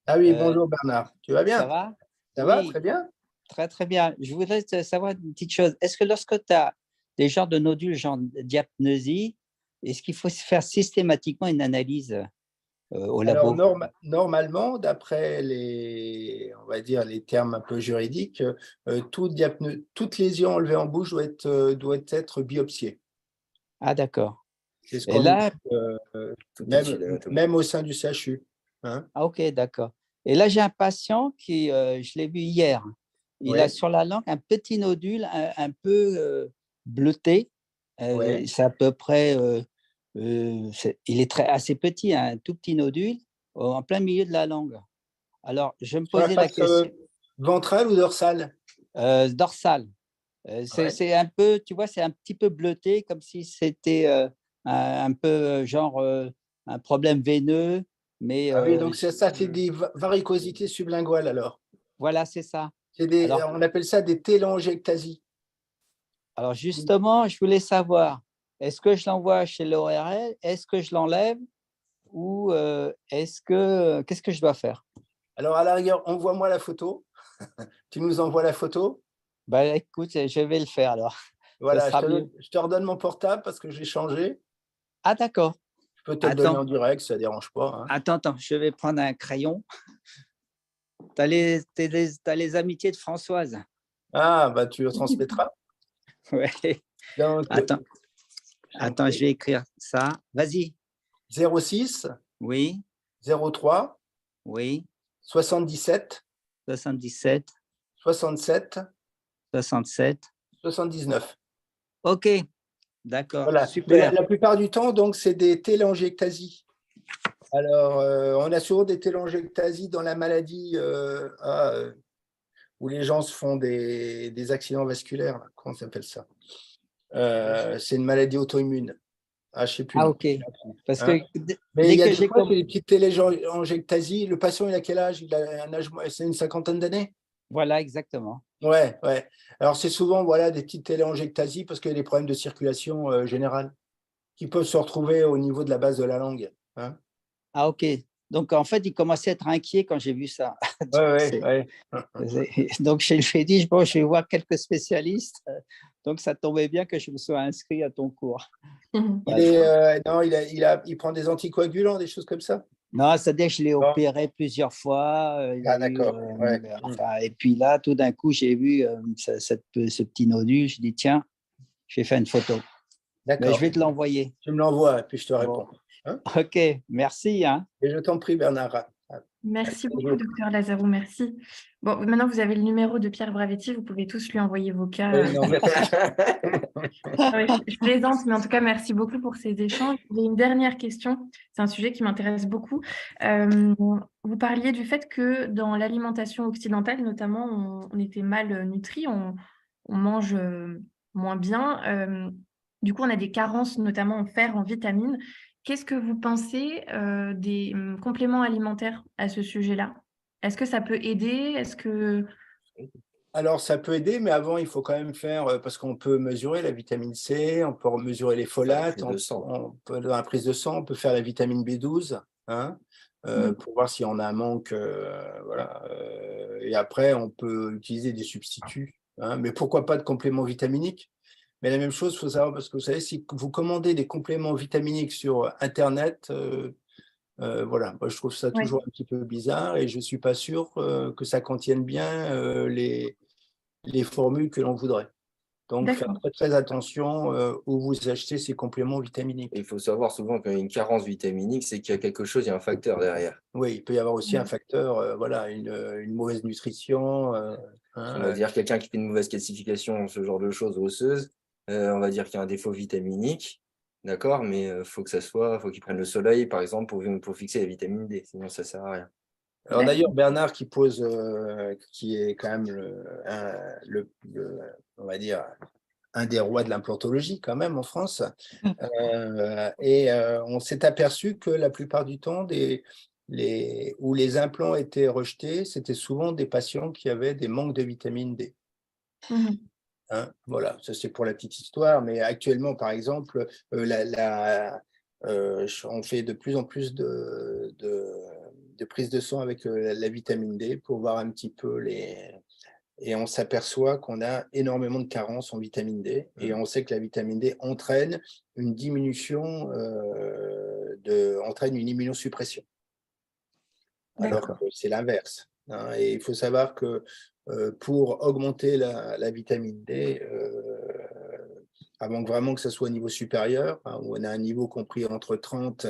Speaker 3: Ah oui,
Speaker 4: Euh,
Speaker 3: bonjour Bernard. Tu vas
Speaker 4: Ça
Speaker 3: bien?
Speaker 4: va?
Speaker 3: Ça va?
Speaker 4: Oui,
Speaker 3: Très bien.
Speaker 4: très très bien. Je voudrais savoir une petite chose. Est-ce que lorsque tu as des genres de nodules, genre diapnosie, est-ce qu'il faut faire systématiquement une analyse au
Speaker 3: Alors,
Speaker 4: labo?
Speaker 3: normalement, d'après on va dire, les termes un peu juridiques, toute lésion enlevée en bouche doit être biopsiée.
Speaker 4: Ah, d'accord.
Speaker 3: C'est ce
Speaker 4: Et
Speaker 3: qu'on nous
Speaker 4: là,
Speaker 3: dit,
Speaker 2: Tout est dit,
Speaker 3: même au sein du CHU. Hein.
Speaker 4: ah, ok, d'accord. Et là, j'ai un patient qui, je l'ai vu hier, il a
Speaker 3: Oui,
Speaker 4: sur la langue un petit nodule un peu bleuté.
Speaker 3: oui.
Speaker 4: C'est à peu près, il est assez petit, hein, un tout petit nodule en plein milieu de la langue. Alors, je me
Speaker 3: Sur la
Speaker 4: posais la
Speaker 3: face
Speaker 4: question,
Speaker 3: ventrale ou dorsale?
Speaker 4: dorsale.
Speaker 3: Ouais.
Speaker 4: C'est un peu, tu vois, c'est un petit peu bleuté, comme si c'était un peu genre un problème veineux, mais
Speaker 3: Ah oui, donc ça, c'est des varicosités sublinguales alors.
Speaker 4: voilà, c'est ça.
Speaker 3: On appelle ça des télangiectasies.
Speaker 4: Alors justement, je voulais savoir, est-ce que je l'envoie chez l'ORL? Est-ce que je l'enlève? Ou qu'est-ce que je dois faire?
Speaker 3: Alors, à la rigueur, envoie-moi la photo. Tu nous envoies la photo.
Speaker 4: Bah, écoute, je vais le faire alors. Ce
Speaker 3: Voilà,
Speaker 4: sera mieux.
Speaker 3: je te redonne mon portable parce que j'ai changé.
Speaker 4: Ah, d'accord.
Speaker 3: Je peux te le donner
Speaker 4: Attends,
Speaker 3: en direct, ça ne dérange pas. Hein.
Speaker 4: attends, je vais prendre un crayon. T'as les amitiés de Françoise.
Speaker 3: Ah, bah tu le transmettras.
Speaker 4: Ouais.
Speaker 3: Donc,
Speaker 4: Attends, je vais écrire ça. Vas-y.
Speaker 3: 06
Speaker 4: Oui,
Speaker 3: 03
Speaker 4: oui.
Speaker 3: 77
Speaker 4: 77,
Speaker 3: 67
Speaker 4: 67.
Speaker 3: 79.
Speaker 4: OK, d'accord,
Speaker 3: Voilà. Mais
Speaker 4: super.
Speaker 3: la plupart du temps, donc, c'est des télangiectasies. Alors, on a souvent des télangiectasies dans la maladie où les gens se font des accidents vasculaires. Là. Comment ça s'appelle ça? C'est une maladie auto-immune. Ah, je ne sais plus le
Speaker 4: Ah,
Speaker 3: nom.
Speaker 4: OK. Parce que
Speaker 3: Hein. Mais il
Speaker 4: dès
Speaker 3: y a
Speaker 4: que
Speaker 3: des
Speaker 4: j'ai
Speaker 3: fois, c'est des petites téléangiectasies. Le patient, il a quel âge? Il a un âge, c'est une cinquantaine d'années?
Speaker 4: Voilà, exactement.
Speaker 3: Ouais, ouais. Alors, c'est souvent voilà, des petites téléangiectasies parce qu'il y a des problèmes de circulation générale qui peuvent se retrouver au niveau de la base de la langue. Hein.
Speaker 4: Ah, OK. Donc, en fait, il commençait à être inquiet quand j'ai vu ça.
Speaker 3: Ouais,
Speaker 4: Donc,
Speaker 3: ouais, ouais.
Speaker 4: donc, je lui ai dit, bon, je vais voir quelques spécialistes. Donc, ça tombait bien que je me sois inscrit à ton cours. Voilà.
Speaker 3: Non, il prend des anticoagulants, des choses comme ça.
Speaker 4: Non, c'est-à-dire que je l'ai
Speaker 3: Non.
Speaker 4: opéré plusieurs fois. Il
Speaker 3: Ah,
Speaker 4: a eu,
Speaker 3: d'accord. Ouais.
Speaker 4: enfin, et puis là, tout d'un coup, j'ai vu ce petit nodule. Je dis, tiens, je vais faire une photo. Mais je
Speaker 3: D'accord.
Speaker 4: vais te l'envoyer.
Speaker 3: Tu me l'envoies et puis je te
Speaker 4: Bon,
Speaker 3: réponds. Hein.
Speaker 4: OK, merci. Hein.
Speaker 3: Et je t'en prie, Bernard.
Speaker 1: Merci beaucoup,
Speaker 3: Bonjour.
Speaker 1: docteur Lazaro, merci. Bon, maintenant vous avez le numéro de Pierre Bravetti, vous pouvez tous lui envoyer vos cas.
Speaker 3: Oui, non, merci.
Speaker 1: Ouais, je plaisante, mais en tout cas, merci beaucoup pour ces échanges. J'ai une dernière question, c'est un sujet qui m'intéresse beaucoup. Vous parliez du fait que dans l'alimentation occidentale, notamment, on était mal nutri, on mange moins bien. Du coup, on a des carences, notamment en fer, en vitamines. Qu'est-ce que vous pensez des compléments alimentaires à ce sujet-là? Est-ce que ça peut aider? Est-ce que...
Speaker 3: Alors, ça peut aider, mais avant, il faut quand même faire, parce qu'on peut mesurer la vitamine C, on peut mesurer les folates, dans la prise de sang, on peut faire la vitamine B12, hein, pour voir si on a un manque. Voilà. Et après, on peut utiliser des substituts, hein, mais pourquoi pas de compléments vitaminiques? Mais la même chose, il faut savoir, parce que vous savez, si vous commandez des compléments vitaminiques sur Internet, voilà, moi, je trouve ça
Speaker 1: Ouais,
Speaker 3: toujours un petit peu bizarre et je ne suis pas sûr que ça contienne bien les formules que l'on voudrait. Donc, faire
Speaker 1: d'accord.
Speaker 3: très, très attention où vous achetez ces compléments vitaminiques.
Speaker 2: Il faut savoir souvent qu'une carence vitaminique, c'est qu'il y a quelque chose, il y a un facteur derrière.
Speaker 3: Oui, il peut y avoir aussi un facteur, voilà, une mauvaise nutrition.
Speaker 2: On va dire quelqu'un qui fait une mauvaise classification, ce genre de choses osseuses, on va dire qu'il y a un défaut vitaminique, d'accord, mais faut que ça soit, faut qu'il prenne le soleil, par exemple, pour fixer la vitamine D, sinon ça sert à rien.
Speaker 3: Alors
Speaker 1: D'accord.
Speaker 3: d'ailleurs, Bernard qui est quand même on va dire, un des rois de l'implantologie quand même en France. On s'est aperçu que la plupart du temps, où les implants étaient rejetés, c'était souvent des patients qui avaient des manques de vitamine D.
Speaker 1: Mhm.
Speaker 3: Hein, voilà, ça c'est pour la petite histoire, mais actuellement, par exemple, on fait de plus en plus de prises de sang avec la vitamine D pour voir un petit peu et on s'aperçoit qu'on a énormément de carences en vitamine D, et on sait que la vitamine D entraîne une diminution, entraîne une immunosuppression. Alors que c'est l'inverse. Hein, et il faut savoir que pour augmenter la vitamine D, avant vraiment que ce soit au niveau supérieur, hein, où on a un niveau compris entre 30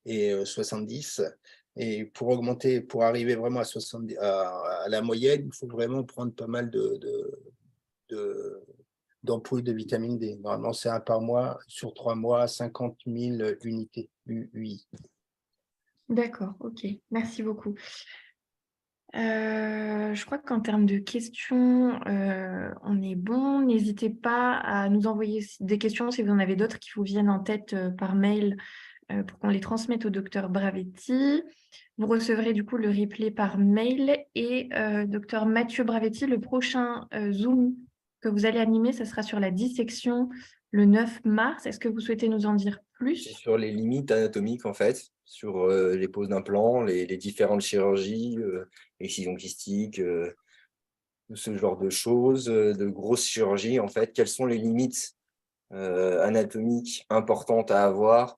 Speaker 3: et 70, et pour augmenter, pour arriver vraiment à 70, à la moyenne, il faut vraiment prendre pas mal d'ampoules de vitamine D. Normalement, c'est 1 par mois, sur 3 mois, 50 000 unités UI.
Speaker 1: D'accord, ok. Merci beaucoup. Je crois qu'en termes de questions, on est bon. N'hésitez pas à nous envoyer des questions si vous en avez d'autres qui vous viennent en tête par mail pour qu'on les transmette au docteur Bravetti. Vous recevrez du coup le replay par mail et docteur Mathieu Bravetti, le prochain Zoom que vous allez animer, ça sera sur la dissection le 9 mars. Est-ce que vous souhaitez nous en dire
Speaker 2: C'est
Speaker 1: plus?
Speaker 2: sur les limites anatomiques, en fait, sur les poses d'implants, les différentes chirurgies, excision kystique, ce genre de choses, de grosses chirurgies, en fait. Quelles sont les limites anatomiques importantes à avoir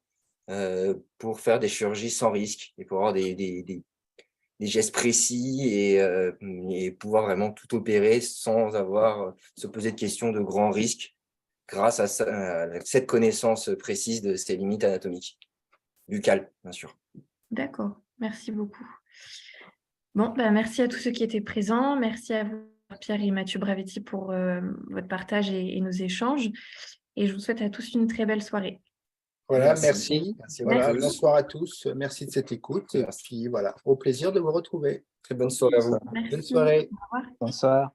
Speaker 2: pour faire des chirurgies sans risque et pour avoir des gestes précis et pouvoir vraiment tout opérer sans avoir se poser de questions de grands risques grâce à cette connaissance précise de ces limites anatomiques, buccales, bien sûr.
Speaker 1: D'accord, merci beaucoup. Bon, bah, merci à tous ceux qui étaient présents. Merci à vous, Pierre et Mathieu Bravetti, pour votre partage et nos échanges. Et je vous souhaite à tous une très belle soirée.
Speaker 3: Voilà,
Speaker 2: Merci.
Speaker 3: merci. Voilà,
Speaker 1: Merci.
Speaker 3: bonsoir à tous. Merci de cette écoute. Et
Speaker 2: Merci.
Speaker 3: puis voilà, au plaisir de vous retrouver.
Speaker 2: Très bonne soirée à vous.
Speaker 1: Merci.
Speaker 3: Bonne soirée.
Speaker 1: Au revoir.
Speaker 4: Bonsoir.